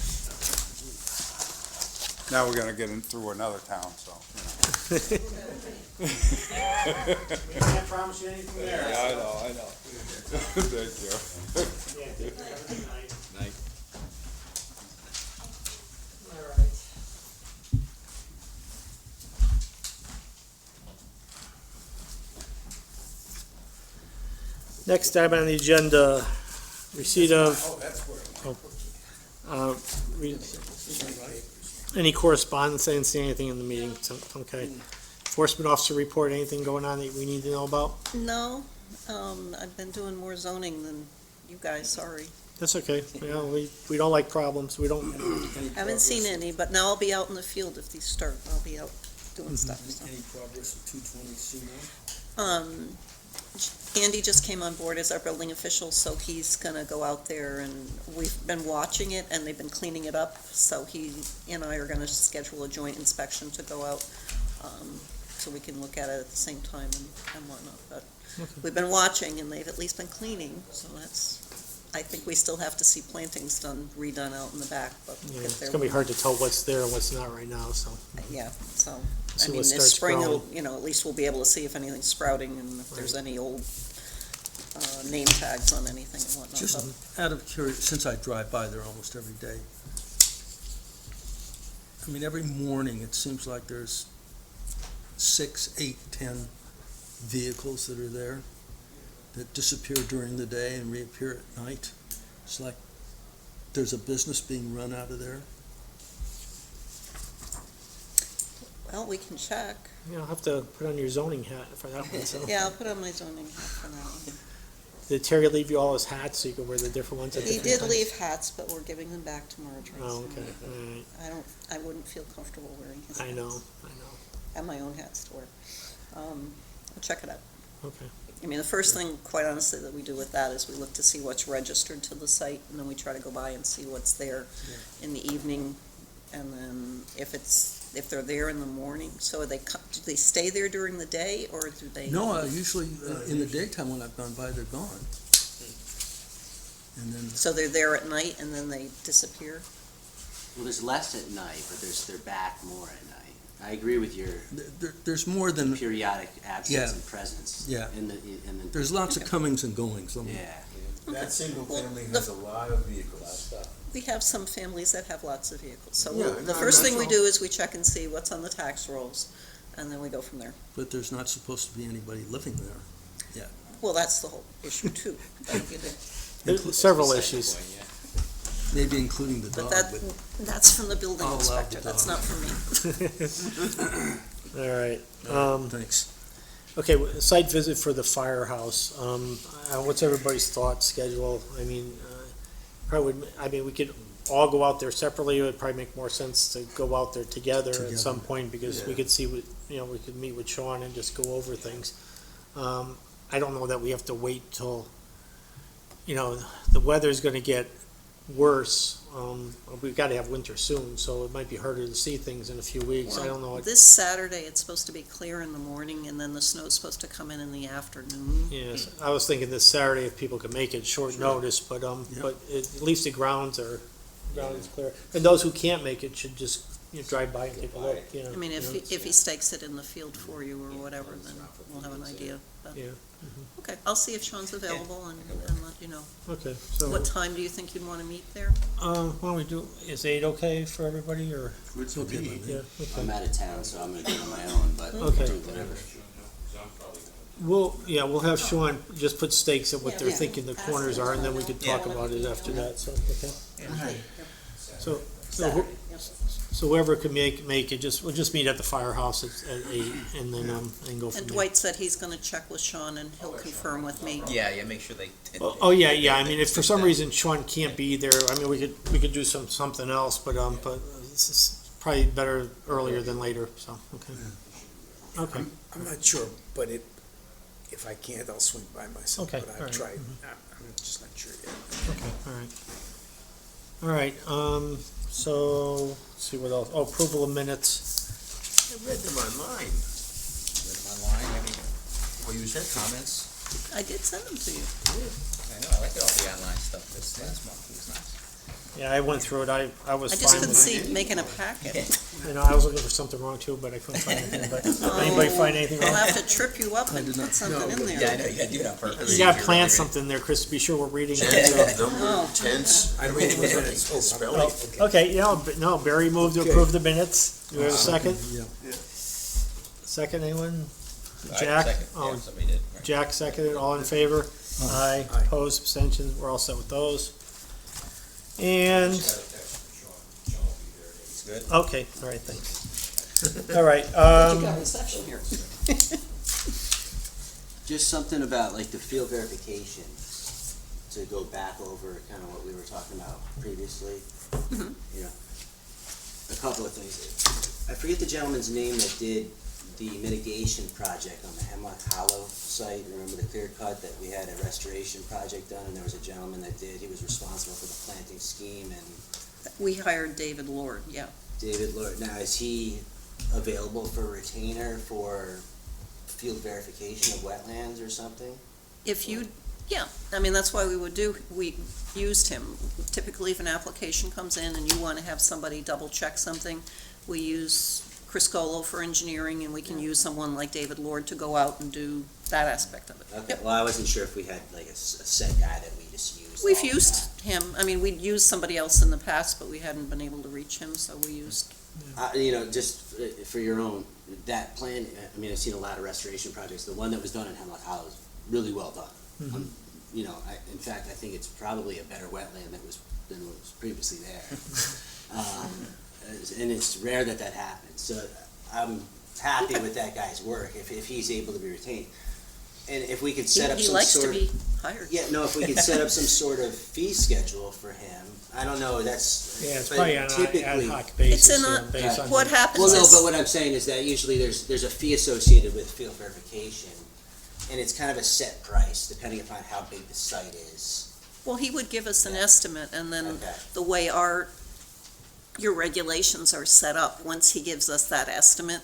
Now we're gonna get in through another town, so, you know. Can't promise you anything there. Yeah, I know. Thank you. Yeah, have a good night. Night. All right. Next item on the agenda, receipt of, any correspondence, I didn't see anything in the meeting, so, okay. Enforcement officer report, anything going on that we need to know about? No, I've been doing more zoning than you guys, sorry. That's okay, we don't like problems, we don't, Haven't seen any, but now I'll be out in the field if these start, I'll be out doing stuff, so. Any progress with 220 C1? Andy just came on board as our building official, so he's gonna go out there, and we've been watching it, and they've been cleaning it up, so he and I are gonna schedule a joint inspection to go out, so we can look at it at the same time and whatnot, but we've been watching, and they've at least been cleaning, so that's, I think we still have to see plantings redone out in the back, but we'll yeah, get it's there. gonna be hard to tell what's there and what's not right now, so. Yeah, so, I See mean, what this starts spring, growing. at least we'll be able to see if anything's sprouting and if there's any old, name tags on anything and whatnot. Just but- out of curiosity, since I drive by there almost every day, I mean, every morning, it seems like there's 6, 8, 10 vehicles that are there that disappear during the day and reappear at night. It's like there's a business being run out of there. Well, we can check. You'll have to put on your zoning hat for that one, so. Yeah, I'll put on my zoning hat for that one. Did Terry leave you all his hats so you could wear the different ones at He different did times? leave hats, but we're giving them back tomorrow, Tracy. Oh, okay, all right, I wouldn't feel comfortable wearing his hats. I know, I have my own hats to wear. I'll check it out. okay. I mean, the first thing, quite honestly, that we do with that is we look to see what's registered to the site, and then we try to go by and see what's there in the evening, and then if they're there in the morning, so do they stay there during the day, or do they? No, usually in the daytime when I've gone by, they're gone. And then, So they're there at night and then they disappear? Well, there's less at night, but they're back more at night. I agree with your there's more than, periodic absence Yeah. and presence. Yeah. In the there's lots of comings and goings. Let me- yeah. That single family has a lot of vehicles. We have some families that have lots of vehicles, so Yeah, the no, first thing we natural. do is we check and see what's on the tax rolls, and then we go from there. But there's not supposed to be anybody living there. Well, that's the whole issue too. There's several Second issues. point, yeah. Maybe including the But dog, that's from the building I'll allow inspector, the that's dog. not from me. All right, thanks. okay, site visit for the firehouse, what's everybody's thought schedule? I mean, we could all go out there separately, it would probably make more sense to go out there together at some point, because we could see what, we could meet with Sean and just go over things. I don't know that we have to wait till, the weather's gonna get worse, we've gotta have winter soon, so it might be harder to see things in a few weeks, I don't know. This Saturday, it's supposed to be clear in the morning, and then the snow's supposed to come in the afternoon. Yes, I was thinking this Saturday if people could make it, short notice, but at least the grounds are clear. And those who can't make it should just you know, drive by and take a look, you know. I mean, you know, if he stakes it in the field for you or whatever, then we'll have an idea. But- Yeah, Okay, I'll see if Sean's available and let you know. okay, so, What time do you think you'd want to meet there? why don't we do, is 8 okay for everybody, or? It's okay by me. Yeah, I'm okay. out of town, so I'm gonna do it on my own, but Okay. do whatever. We'll have Sean just put stakes at what they're Yeah. thinking the corners are, and then we could talk about it after that, so, okay? So, so whoever can make it, we'll just meet at the firehouse at 8, and then, and go from And there. Dwight said he's going to check with Sean and he'll confirm with me. Yeah, make sure they. Oh, yeah, I mean, if for some reason Sean can't be there, I mean, we could do something else, but this is probably better earlier than later, so, okay. Okay, I'm not sure, but if I can't, I'll swing by myself, Okay, but all I've right. tried. I'm just not sure yet. okay, all right. So, let's see what else, approval of minutes. I read them online. Online, well, you said comments. I did send them to you. I know, I like all the online stuff this last month, it was nice. Yeah, I went through it, I was I fine just with couldn't it. see making a packet. You know, I was looking for something wrong too, but I couldn't find anything, but, anybody find anything I'll wrong? have to trip you up and put something in Yeah, I there. know, you gotta do it on purpose. You gotta plant something there, Chris, to be sure we're reading it, so. Oh, Tense. I read them on spelling. Oh, okay, no, Barry moved to approve the minutes. Do we have a second? Yeah. Second, anyone? Right, Jack? second. Oh, Yeah, somebody did. Right. Jack seconded, all in favor? Aye. Aye. Opposed, abstentions, we're all set with those. And, It's good. okay, all right, thanks. All right, you got reception here. Just something about like the field verification, to go back over kind of what we were talking about previously. You know, a couple of things. I forget the gentleman's name that did the mitigation project on the Hemlock Hollow site. Remember the clear cut that we had a restoration project done, and there was a gentleman that he was responsible for the planting scheme, and We hired David Lord, yeah. David Lord. Now, is he available for retainer for field verification of wetlands or something? If you, yeah, I mean, that's why we used him. Typically, if an application comes in and you want to have somebody double check something, we use Chris Golo for engineering, and we can use someone like David Lord to go out and do that aspect of it. Okay, Yep. well, I wasn't sure if we had like a set guy that we just used. We've all the used time. him, I mean, we'd used somebody else in the past, but we hadn't been able to reach him, so we used, You know, just for your own, that plan, I mean, I've seen a lot of restoration projects. The one that was done in Hemlock Hollow is really well done. You know, in fact, I think it's probably a better wetland than was previously there. And it's rare that happens, so I'm happy with that guy's work, if he's able to be retained. And if we could set up he some likes sort to of. be hired. Yeah, no, if we could set up some sort of fee schedule for him, I don't know, that's. yeah, it's but probably on an ad typically- hoc basis. It's in yeah, a- based on- What happens Well, no, is, but what I'm saying is that usually there's a fee associated with field verification, and it's kind of a set price, depending upon how big the site is. well, he would give us an estimate, and then Okay. the way your regulations are set up, once he gives us that estimate,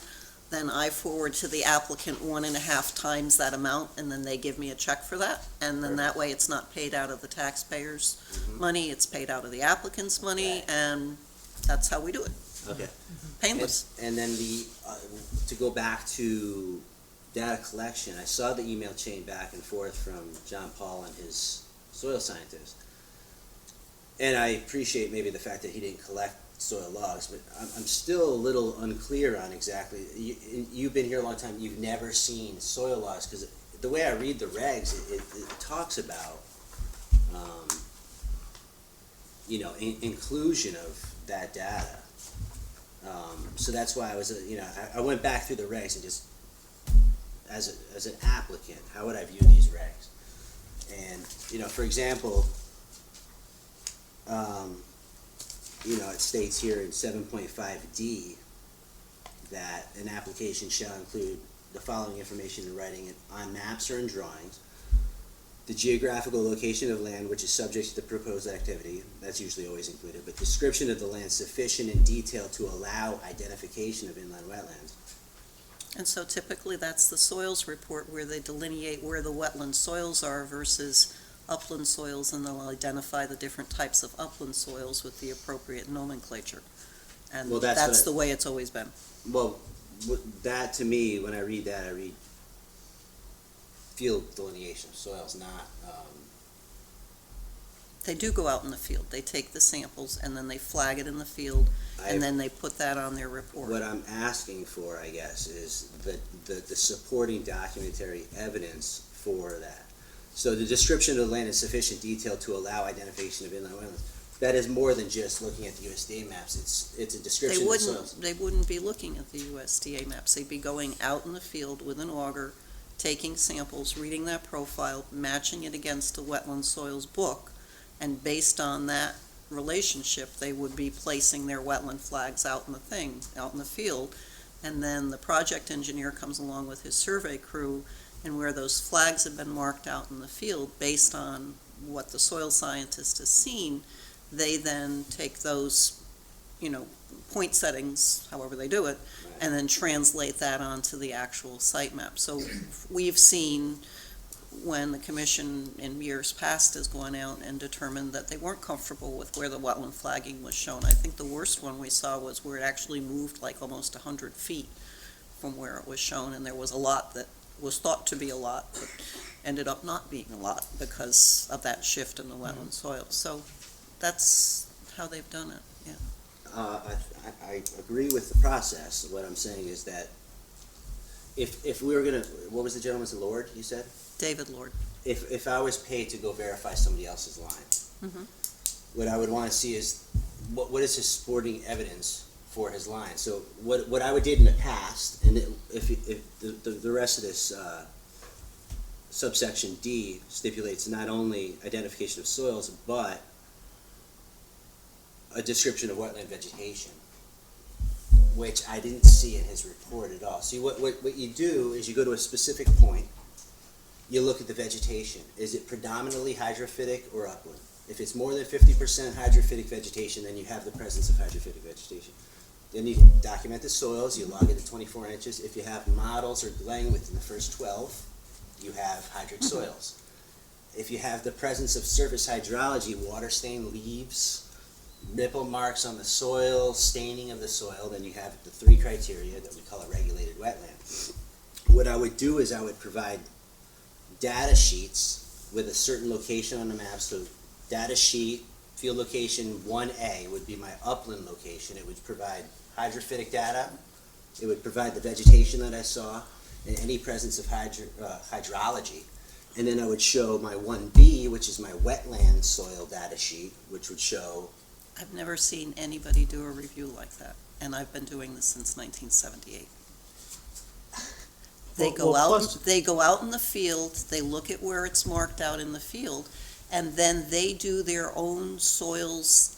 then I forward to the applicant 1.5 times that amount, and then they give me a check for that. And then that way, it's not paid out of the taxpayers' money, it's paid out of the applicant's money, Okay. and that's how we do it, Okay. painless. And then to go back to data collection, I saw the email chain back and forth from John Paul and his soil scientist. And I appreciate maybe the fact that he didn't collect soil logs, but I'm still a little unclear on exactly, you've been here a long time, you've never seen soil logs, because the way I read the regs, it talks about, you know, inclusion of that data. So that's why I was, you know, I went back through the regs and just, as an applicant, how would I view these regs? And, you know, for example, you know, it states here in 7.5D that an application shall include the following information in writing on maps or in drawings: the geographical location of land which is subject to the proposed activity, that's usually always included, but description of the land sufficient in detail to allow identification of inland wetlands. And so typically, that's the soils report where they delineate where the wetland soils are versus upland soils, and they'll identify the different types of upland soils with the appropriate nomenclature. And Well, that's that's what the way it's always been. Well, that to me, when I read that, I read field delineation of soils, not, They do go out in the field. They take the samples and then they flag it in the field, and then they put that on their report. what I'm asking for, I guess, is the supporting documentary evidence for that. So the description of the land in sufficient detail to allow identification of inland wetlands, that is more than just looking at the USDA maps, it's a description of the soils. They wouldn't be looking at the USDA maps. They'd be going out in the field with an auger, taking samples, reading that profile, matching it against the wetland soils book, and based on that relationship, they would be placing their wetland flags out in the field. And then the project engineer comes along with his survey crew, and where those flags have been marked out in the field, based on what the soil scientist has seen, they then take those, point settings, however they do it, and then translate that onto the actual site map. So we've seen when the commission in years past has gone out and determined that they weren't comfortable with where the wetland flagging was shown. I think the worst one we saw was where it actually moved like almost 100 feet from where it was shown, and there was a lot that was thought to be a lot, but ended up not being a lot because of that shift in the wetland soil. So that's how they've done it, yeah. I agree with the process. What I'm saying is that if we were gonna, what was the gentleman's Lord, you said? David Lord. If I was paid to go verify somebody else's line, Mhm. what I would want to see is what is his supporting evidence for his line. So what I did in the past, and if the rest of this subsection D stipulates not only identification of soils, but a description of wetland vegetation, which I didn't see in his report at all. See, what you do is you go to a specific point, you look at the vegetation. Is it predominantly hydrophytic or upland? If it's more than 50% hydrophytic vegetation, then you have the presence of hydrophytic vegetation. Then you document the soils, you log it at 24 inches. If you have mottles or glen within the first 12, you have hydric soils. If you have the presence of surface hydrology, water stain leaves, nipple marks on the soil, staining of the soil, then you have the 3 criteria that we call a regulated wetland. What I would do is I would provide data sheets with a certain location on the map. So data sheet, field location 1A would be my upland location. It would provide hydrophytic data. It would provide the vegetation that I saw and any presence of hydrology. And then I would show my 1B, which is my wetland soil data sheet, which would show. I've never seen anybody do a review like that, and I've been doing this since 1978. They go out in the field, they look at where it's marked out in the field, and then they do their own soils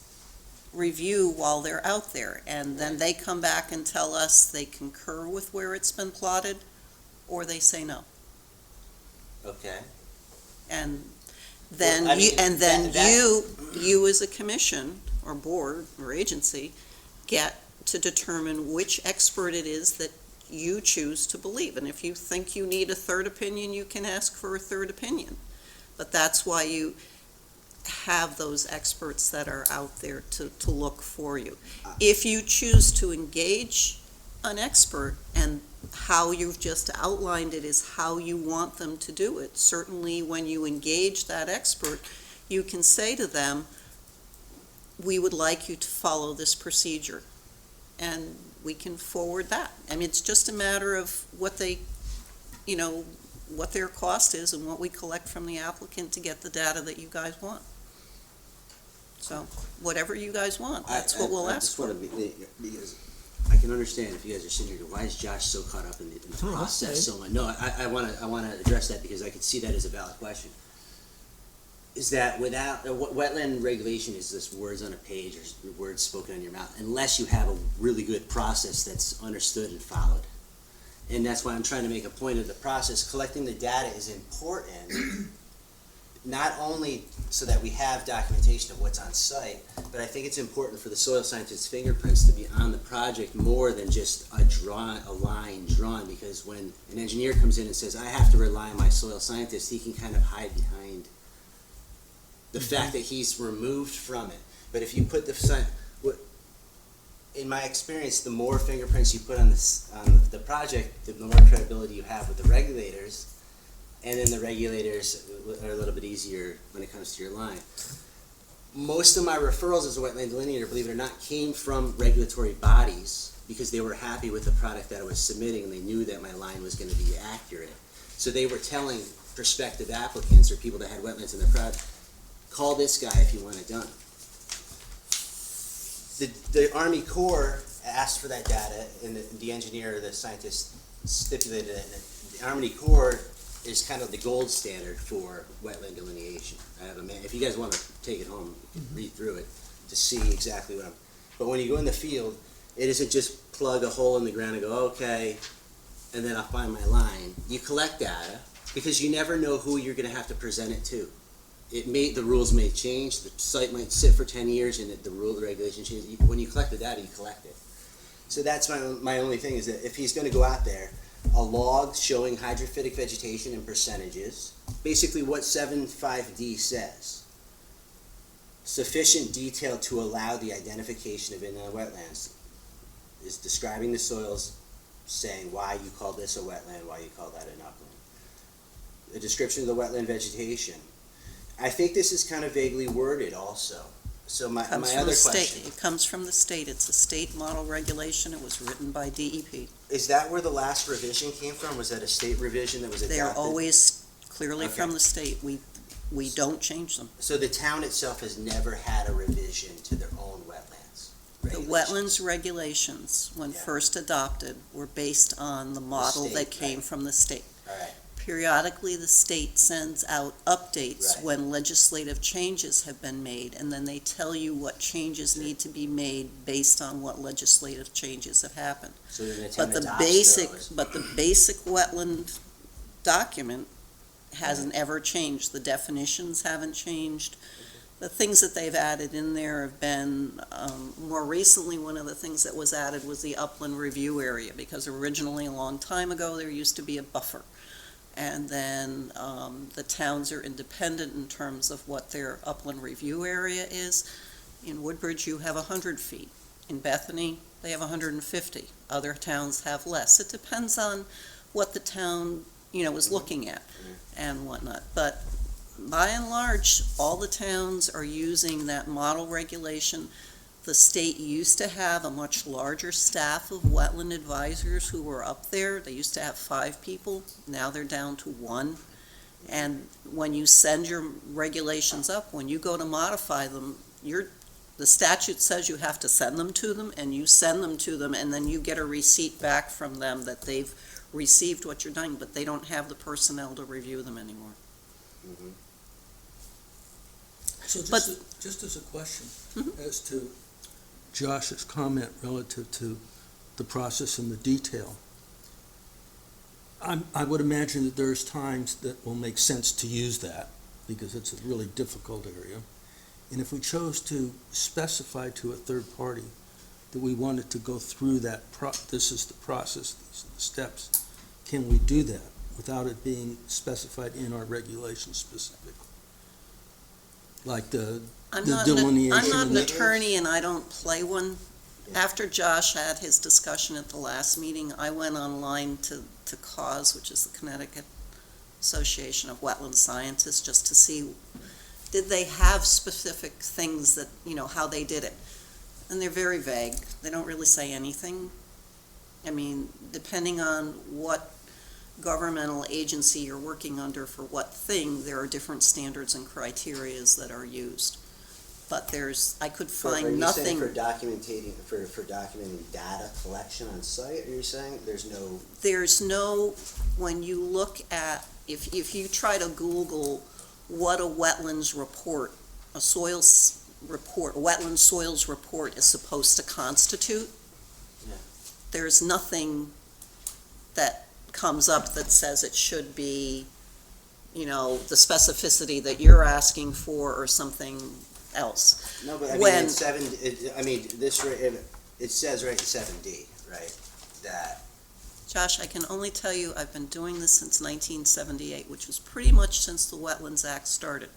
review while they're out there. And then they come back and tell us they concur with where it's been plotted, or they say no. Okay. And then Well, I mean, you as a commission or board or agency get to determine which expert it is that you choose to believe. And if you think you need a third opinion, you can ask for a third opinion. But that's why you have those experts that are out there to look for you. If you choose to engage an expert, and how you've just outlined it is how you want them to do it, certainly when you engage that expert, you can say to them, we would like you to follow this procedure, and we can forward that. I mean, it's just a matter of what they, what their cost is and what we collect from the applicant to get the data that you guys want. So, whatever you guys want, that's what we'll ask for. Because I can understand if you guys are sitting here, why is Josh so caught up in the process so much? No, I wanna address that because I could see that as a valid question. Is that without, wetland regulation is just words on a page or words spoken on your mouth, unless you have a really good process that's understood and followed. And that's why I'm trying to make a point of the process. Collecting the data is important, not only so that we have documentation of what's on site, but I think it's important for the soil scientist's fingerprints to be on the project more than just a line drawn, because when an engineer comes in and says, I have to rely on my soil scientist, he can kind of hide behind the fact that he's removed from it. But if you put in my experience, the more fingerprints you put on the project, the more credibility you have with the regulators. And then the regulators are a little bit easier when it comes to your line. Most of my referrals as a wetland delineator, believe it or not, came from regulatory bodies because they were happy with the product that I was submitting and they knew that my line was going to be accurate. So they were telling prospective applicants or people that had wetlands in their project, call this guy if you want it done. The Army Corps asked for that data, and the engineer or the scientist stipulated it. And the Army Corps is kind of the gold standard for wetland delineation. I have if you guys want to take it home, you can read through it to see exactly what I'm. But when you go in the field, it isn't just plug a hole in the ground and go, okay, and then I'll find my line. You collect data because you never know who you're going to have to present it to. The rules may change. The site might sit for 10 years, and the regulation changes. When you collect the data, you collect it. So that's my only thing is that if he's going to go out there, a log showing hydrophytic vegetation in percentages, basically what 7.5D says. Sufficient detail to allow the identification of inland wetlands is describing the soils, saying why you call this a wetland, why you call that an upland. A description of the wetland vegetation. I think this is kind of vaguely worded also. So my other question. It comes from the state. It's a state model regulation. It was written by DEP. Is that where the last revision came from? Was that a state revision that was adopted? They're always clearly from the state. We don't change them. So the town itself has never had a revision to their own wetlands regulations? The wetlands regulations, when first adopted, were based on the model that came from the state. All right. Periodically, the state sends out updates Right. when legislative changes have been made, and then they tell you what changes need to be made based on what legislative changes have happened. So then the town But adopts those. the basic wetland document hasn't ever changed. The definitions haven't changed. The things that they've added in there have been, more recently, one of the things that was added was the upland review area, because originally, a long time ago, there used to be a buffer. And then the towns are independent in terms of what their upland review area is. In Woodbridge, you have 100 feet. In Bethany, they have 150. Other towns have less. It depends on what the town, is looking at and whatnot. But by and large, all the towns are using that model regulation. The state used to have a much larger staff of wetland advisors who were up there. They used to have 5 people. Now they're down to 1. And when you send your regulations up, when you go to modify them, the statute says you have to send them to them, and you send them to them, and then you get a receipt back from them that they've received what you're doing, but they don't have the personnel to review them anymore. Mhm. So But- just as a question, Mhm. as to Josh's comment relative to the process and the detail, I would imagine that there's times that will make sense to use that, because it's a really difficult area. And if we chose to specify to a third party that we wanted to go through that, this is the process, these are the steps, can we do that without it being specified in our regulations specifically? Like the delineation. I'm not an the- attorney and I don't play one. Yeah. After Josh had his discussion at the last meeting, I went online to CAUSE, which is the Connecticut Association of Wetland Scientists, just to see, did they have specific things that, how they did it? And they're very vague. They don't really say anything. I mean, depending on what governmental agency you're working under for what thing, there are different standards and criterias that are used. But I could find Are you nothing. saying for documenting data collection on site, are you saying There's no, when you look at, if you try to Google what a wetlands report, a wetland soils report is supposed to constitute, Yeah. there's nothing that comes up that says it should be, the specificity that you're asking for or something else. No, but I mean, When- it says right in 7D, right, that, Josh, I can only tell you, I've been doing this since 1978, which was pretty much since the Wetlands Act started.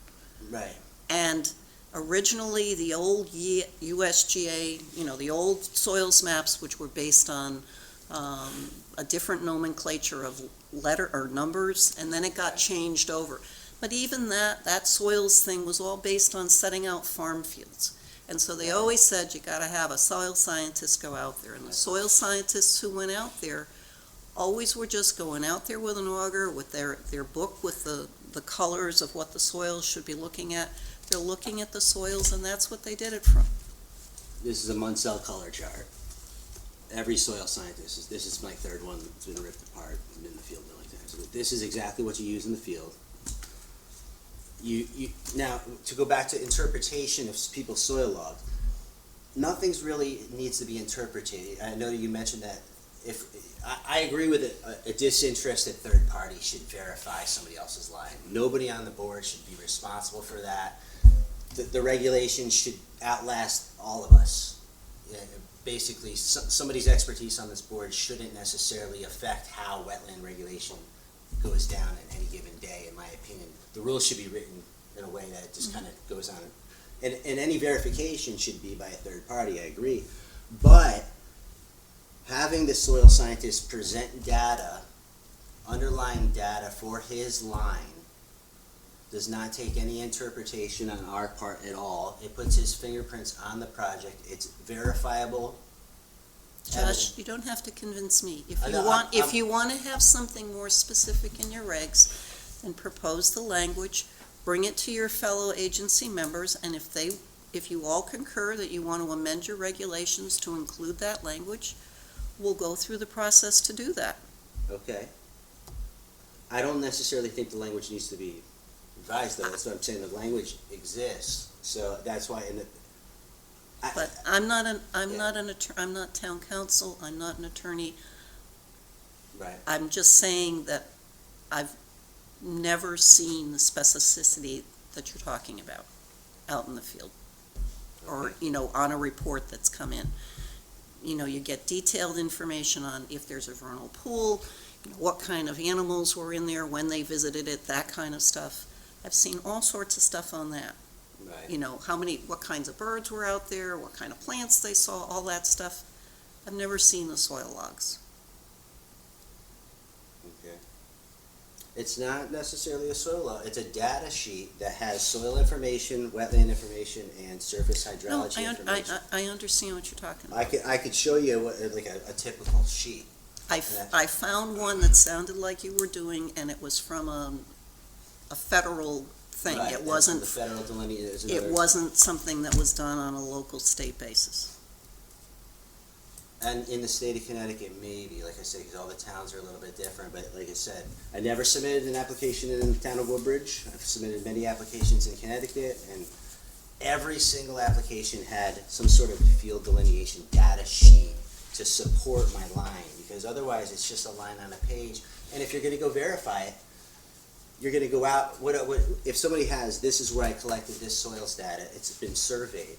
right, And Originally, the old USGA, the old soils maps, which were based on a different nomenclature of letter or numbers, and then it got changed over. But even that soils thing was all based on setting out farm fields. And so they always said you gotta have a soil scientist go out there. And the soil scientists who went out there always were just going out there with an auger, with their book with the colors of what the soils should be looking at. They're looking at the soils, and that's what they did it from. This is a Munsell color chart. Every soil scientist, this is my third one that's been ripped apart, I've been in the field a million times. But this is exactly what you use in the field. Now, to go back to interpretation of people's soil logs, nothing's really needs to be interpreted. I know you mentioned that I agree with it, a disinterested third party should verify somebody else's line. Nobody on the board should be responsible for that. The regulations should outlast all of us. Basically, somebody's expertise on this board shouldn't necessarily affect how wetland regulation goes down in any given day, in my opinion. The rules should be written in a way that it just kind of goes on. And any verification should be by a third party, I agree. But having the soil scientist present data, underlying data for his line, does not take any interpretation on our part at all. It puts his fingerprints on the project. It's verifiable. Josh, you don't have to convince me. If I you know, want, I'm- if you want to have something more specific in your regs, then propose the language, bring it to your fellow agency members, and if you all concur that you want to amend your regulations to include that language, we'll go through the process to do that. Okay. I don't necessarily think the language needs to be revised, though. That's what I'm saying. The language exists, so that's why. But I'm not town council, I'm not an attorney. Right. I'm just saying that I've never seen the specificity that you're talking about out in the field. Or, on a report that's come in. You get detailed information on if there's a vernal pool, what kind of animals were in there, when they visited it, that kind of stuff. I've seen all sorts of stuff on that. Right. What kinds of birds were out there, what kind of plants they saw, all that stuff. I've never seen the soil logs. Okay. It's not necessarily a soil log. It's a data sheet that has soil information, wetland information, and surface No, hydrology information. I understand what you're talking about. I could show you like a typical sheet. I found one that sounded like you were doing, and it was from a federal thing. Right, It that's wasn't, the federal delineation. it wasn't something that was done on a local state basis. And in the state of Connecticut, maybe, like I said, because all the towns are a little bit different, but like I said, I never submitted an application in the town of Woodbridge. I've submitted many applications in Connecticut, and every single application had some sort of field delineation data sheet to support my line, because otherwise it's just a line on a page. And if you're gonna go verify it, you're gonna go out, if somebody has, this is where I collected this soils data, it's been surveyed,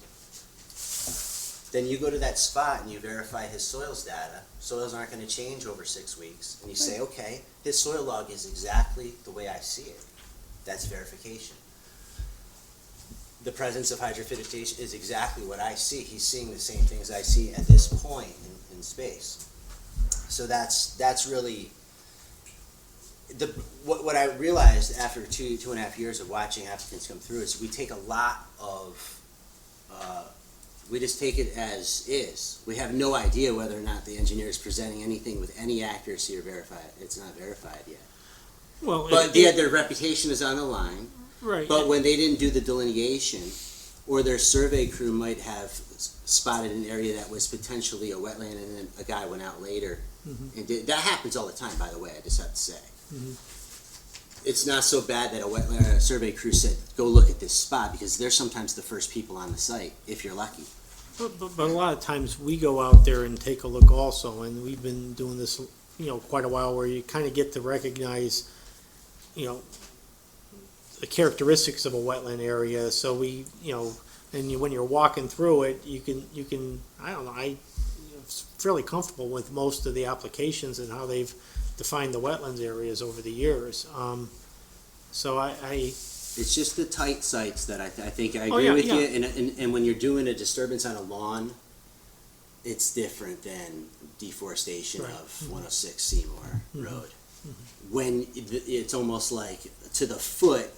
then you go to that spot and you verify his soils data. Soils aren't gonna change over 6 weeks, and you say, okay, his soil log is exactly the way I see it. That's verification. The presence of hydrophytation is exactly what I see. He's seeing the same things I see at this point in space. So that's really, what I realized after two and a half years of watching applicants come through is we take a lot of, we just take it as is. We have no idea whether or not the engineer is presenting anything with any accuracy or verified. It's not verified yet. Well, But their reputation is on the line. right. But when they didn't do the delineation, or their survey crew might have spotted an area that was potentially a wetland, and then a guy went out later and did, that happens all the time, by the way, I just have to say. It's not so bad that a survey crew said, go look at this spot, because they're sometimes the first people on the site, if you're lucky. But a lot of times we go out there and take a look also, and we've been doing this, quite a while, where you kind of get to recognize, the characteristics of a wetland area. So we, when you're walking through it, you can, I don't know, I'm fairly comfortable with most of the applications and how they've defined the wetlands areas over the years. So I It's just the tight sites that I think I Oh, agree yeah, with yeah. you, and when you're doing a disturbance on a lawn, it's different than deforestation Right. of 106 Seymour Mhm. Road. When it's almost like to the foot,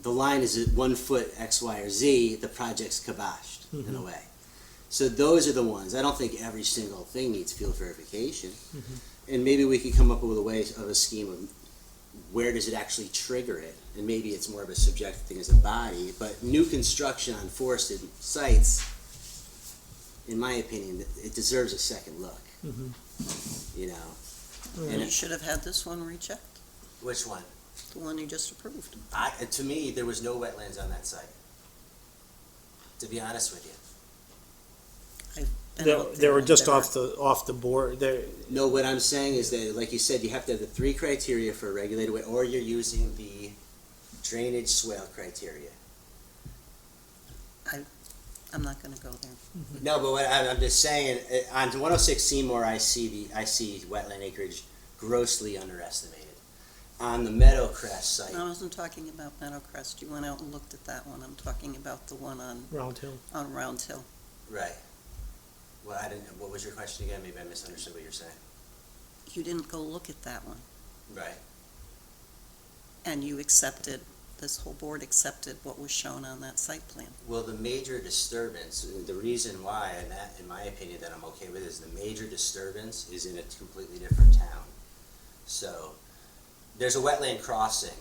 the line is at 1 foot X, Y, or Z, the project's kiboshed in a Mhm. way. So those are the ones. I don't think every single thing needs field verification. Mhm. And maybe we could come up with a way of a scheme of where does it actually trigger it? And maybe it's more of a subjective thing as a body, but new construction on forested sites, in my opinion, it deserves a second look, Mhm. you know? And you should have had this one rechecked, Which one? the one you just approved. To me, there was no wetlands on that site, to be honest with you. Been They, out they there were and just there- off the board, they, No, what I'm saying is that, like you said, you have to have the 3 criteria for a regulated way, or you're using the drainage swale criteria. I'm not gonna go there. No, but I'm just saying, on 106 Seymour, I see wetland acreage grossly underestimated. On the Meadowcrest site, I wasn't talking about Meadowcrest, you went out and looked at that one, I'm talking about the one on Round Hill. Round Hill. right. Well, I didn't, what was your question again? Maybe I misunderstood what you're saying. You didn't go look at that one, Right. and you accepted, this whole board accepted what was shown on that site plan. Well, the major disturbance, the reason why, and that, in my opinion, that I'm okay with, is the major disturbance is in a completely different town. So, there's a wetland crossing,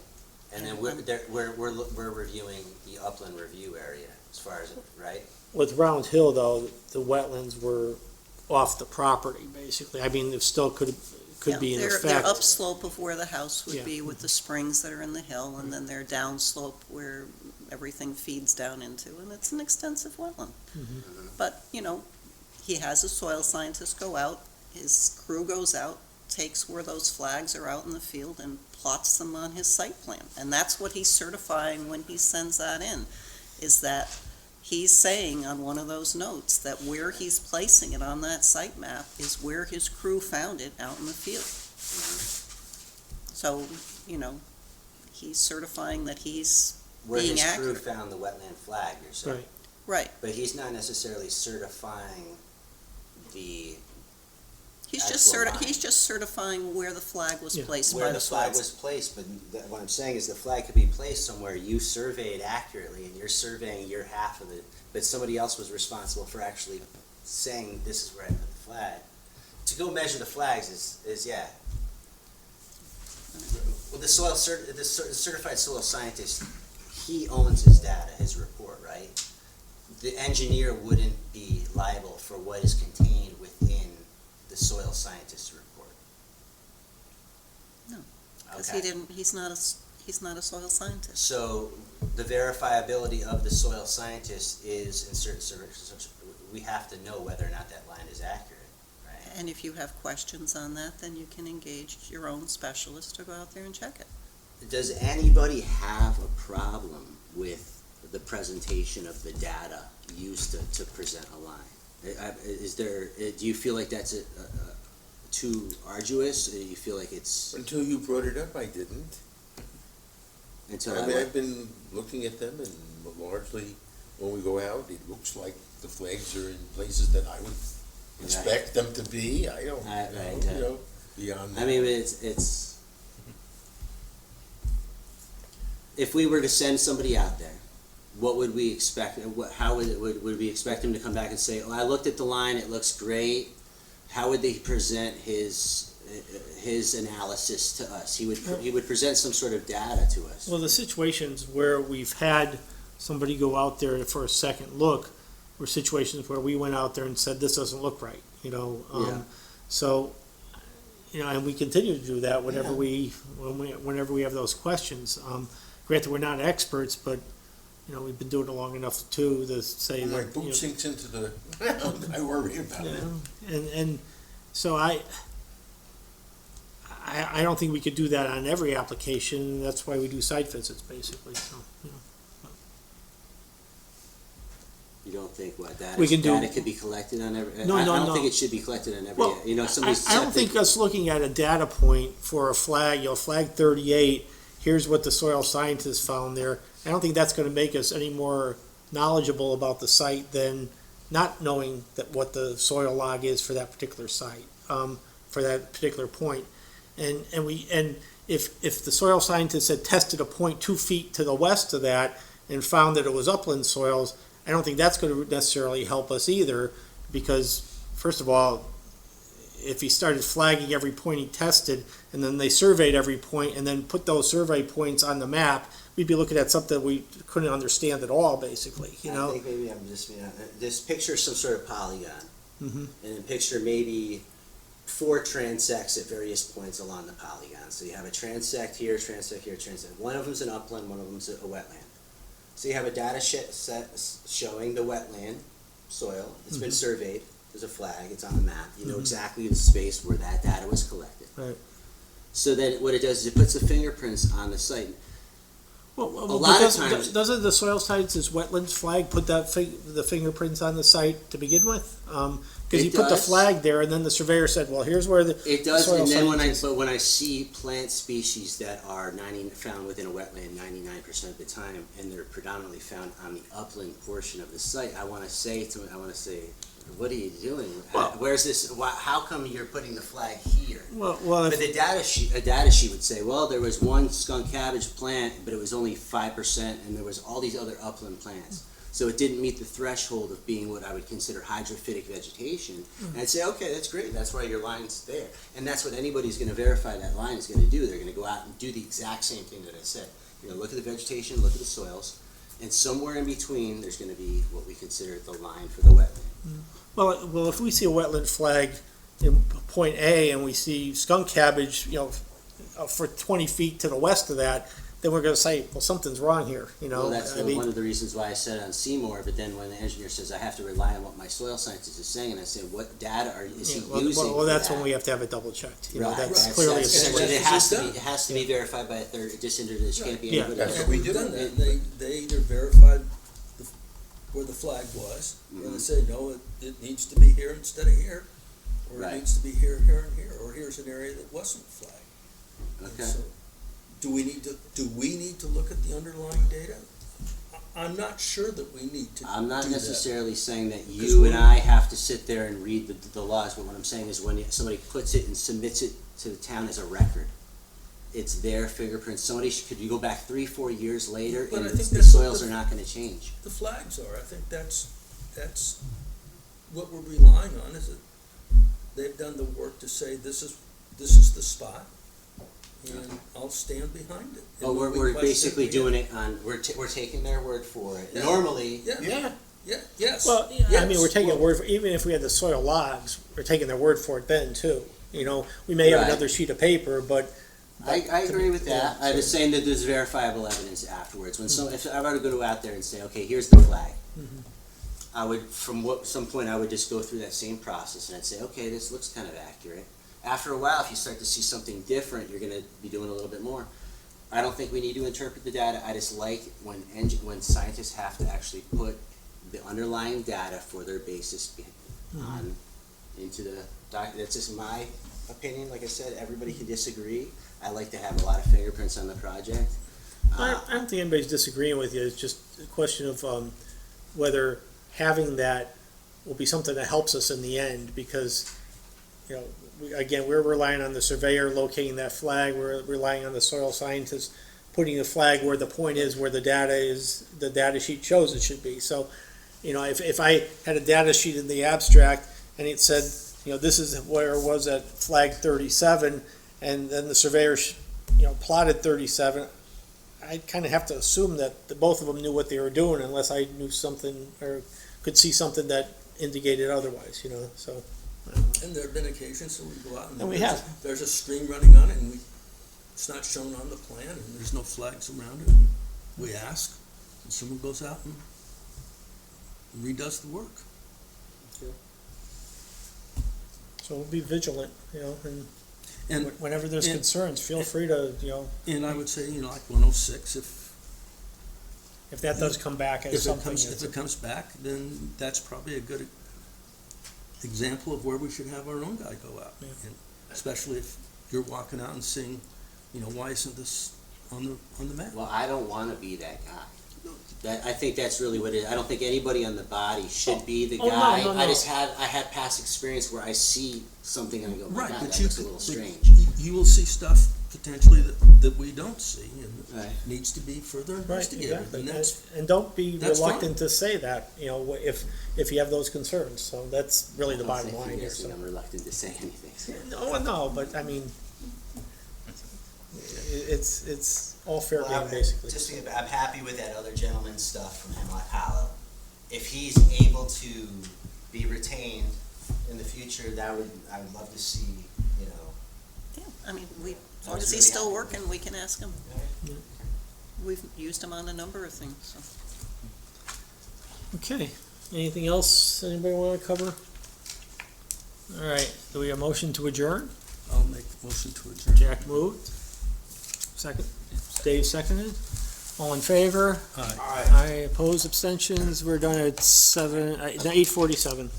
and then we're reviewing the upland review area, as far as, right? With Round Hill, though, the wetlands were off the property, basically. I mean, it still could be in Yeah, effect. they're upslope of where the house would Yeah. be with the springs that are in the hill, and then they're downslope where everything feeds down into, and it's an extensive wetland. Mhm. But, he has a soil scientist go out, his crew goes out, takes where those flags are out in the field and plots them on his site plan. And that's what he's certifying when he sends that in, is that he's saying on one of those notes that where he's placing it on that site map is where his crew found it out in the field. So, he's certifying that he's Where being his crew accurate. found the wetland flag, you're saying? Right. Right. But he's not necessarily certifying the, He's Actual just certifying where the flag was Yeah. placed by where the the flag flags. was placed, but what I'm saying is the flag could be placed somewhere, you surveyed accurately, and you're surveying your half of it, but somebody else was responsible for actually saying, this is where I put the flag. To go measure the flags is yeah. Well, the certified soil scientist, he owns his data, his report, right? The engineer wouldn't be liable for what is contained within the soil scientist's report. No, Because Okay. he's not a soil scientist. So the verifiability of the soil scientist is in certain circumstances, we have to know whether or not that line is accurate, right? And if you have questions on that, then you can engage your own specialist to go out there and check it. Does anybody have a problem with the presentation of the data used to present a line? Is there, do you feel like that's too arduous, or do you feel like it's Until you brought it up, I didn't. until I mean, I've been looking at them, and largely, when we go out, it looks like the flags are in places that I would expect them to be. I don't Right, know, right, you know, beyond that. I mean, it's, if we were to send somebody out there, what would we expect, how would we expect him to come back and say, oh, I looked at the line, it looks great? How would they present his analysis to us? He would present some sort of data to us. Well, the situations where we've had somebody go out there for a second look were situations where we went out there and said, this doesn't look right, Yeah. So, and we continue to do that whenever whenever we have those questions. Granted, we're not experts, but, we've been doing it long enough too to say When my that. boot sinks into the ground, I worry about it. And so I don't think we could do that on every application. That's why we do site visits, basically, so, You don't think what We can do- data could be collected on every? No, I no, don't no. think it should be collected on every. Well, Somebody's I don't septic- think us looking at a data point for a flag, flag 38, here's what the soil scientists found there. I don't think that's gonna make us any more knowledgeable about the site than not knowing that what the soil log is for that particular site, for that particular point. And if the soil scientists had tested a point 2 feet to the west of that and found that it was upland soils, I don't think that's gonna necessarily help us either, because, first of all, if he started flagging every point he tested, and then they surveyed every point, and then put those survey points on the map, we'd be looking at something we couldn't understand at all, basically, you know? I think maybe I'm just, this picture some sort of polygon, Mhm. and then picture maybe 4 transects at various points along the polygon. So you have a transect here, transect here, transect. One of them's an upland, one of them's a wetland. So you have a data set showing the wetland soil. It's been surveyed. There's a flag. It's on the map. You know exactly the space where that data was collected. Right. So then what it does is it puts the fingerprints on the site. Well, A lot of times- doesn't the soil sciences wetlands flag put that the fingerprints on the site to begin with? Because he It put the does. flag there, and then the surveyor said, "Well, here's where the It does, soil and then scientists-" when I see plant species that are found within a wetland 99% of the time, and they're predominantly found on the upland portion of the site, I want to say, what are you doing? Where's this? How come you're putting the flag here? Well, But if, a data sheet would say, well, there was one skunk cabbage plant, but it was only 5%, and there was all these other upland plants. So it didn't meet the threshold of being what I would consider hydrophytic vegetation. And I'd say, okay, that's great. That's why your line's there. And that's what anybody's going to verify that line is going to do. They're going to go out and do the exact same thing that I said. You're going to look at the vegetation, look at the soils, and somewhere in between, there's going to be what we consider the line for the wetland. well, if we see a wetland flag in point A and we see skunk cabbage, for 20 feet to the west of that, then we're going to say, well, something's wrong here. Well, that's one of the reasons why I said on Seymour, but then when the engineer says I have to rely on what my soil scientist is saying, and I say, what data is he using well, that's for when that? we have to have it double checked. Right, That's right. clearly a Essentially, situation. it has to be verified by a third disinterested. It can't be Yeah. anybody That's else. what we We've do. done that. They either verified where the flag was, or they say, no, it needs to be here instead of here, or Right. it needs to be here, here, and here, or here's an area that wasn't flagged. And Okay. so, do we need to look at the underlying data? I'm not sure that we need to I'm not do that. necessarily saying that 'Cause you and when- I have to sit there and read the laws, but what I'm saying is when somebody puts it and submits it to the town as a record, it's their fingerprints. Could you go back 3-4 years later, But and I think the that's what soils the- are not gonna change. The flags are, I think that's what we're relying on, is that they've done the work to say, this is the spot, and I'll stand behind it. But And when we we're question basically we doing have- it on, we're taking their word for it. Yeah. Normally, Yeah, yes. Well, I mean, yes. we're taking Well, a word, even if we had the soil logs, we're taking their word for it then too. We may have Right. another sheet of paper, but. I agree with that. Yeah, I was so- saying that there's verifiable evidence afterwards. If I were to go out there and say, okay, here's the flag, I would, some point, I would just go through that same process and I'd say, okay, this looks kind of accurate. After a while, if you start to see something different, you're gonna be doing a little bit more. I don't think we need to interpret the data. I just like when scientists have to actually put the underlying data for their basis on into the doc. That's just my opinion. Like I said, everybody can disagree. I like to have a lot of fingerprints on the project. I don't think anybody's disagreeing with you. It's just a question of whether having that will be something that helps us in the end, because, we're relying on the surveyor locating that flag, we're relying on the soil scientist putting the flag where the point is, where the data sheet shows it should be. So, if I had a data sheet in the abstract and it said, this is where it was at flag 37, and then the surveyor, plotted 37, I'd kind of have to assume that both of them knew what they were doing, unless I knew something or could see something that indicated otherwise, so. I don't know. And there have been occasions that we go out And we have. there's a stream running on it, and it's not shown on the plan, and there's no flags around it. We ask, and someone goes out and redoes the work. So we'll be vigilant, and And, whenever there's and- concerns, feel free to, and I would say, like 106, if that does come back as something. if it comes back, then that's probably a good example of where we should have our own guy go out. Yeah. And especially if you're walking out and seeing, why isn't this on the map. Well, I don't wanna be that guy. I think that's really what it is. I don't think anybody on the body should be the Oh, no, guy. no, I no. just I have past experience where I see something and I go, my Right, God, but that you, looks a little strange. you will see stuff potentially that we don't see and Right. needs to be further Right, investigated. exactly. And that's, And don't be that's fine. reluctant to say that, you know, if you have those concerns, so that's really the I don't bottom think line you here, guys so. think I'm reluctant to say anything. So. No, but I mean, it's all fair Well, game, basically. Just think about, I'm happy with that other gentleman's stuff from Hemlock Hollow. If he's able to be retained in the future, I would love to see, you know. Yeah, I mean, as I long was as he's really still happy. working, we can ask him. Yeah. We've used him on a number of things, so. Okay, anything else anybody wanna cover? All right, do we have a motion to adjourn? I'll make the motion to adjourn. Jack moved. Second, Dave seconded. All in favor? Aye. Aye, opposed, abstentions, we're done at 8:47.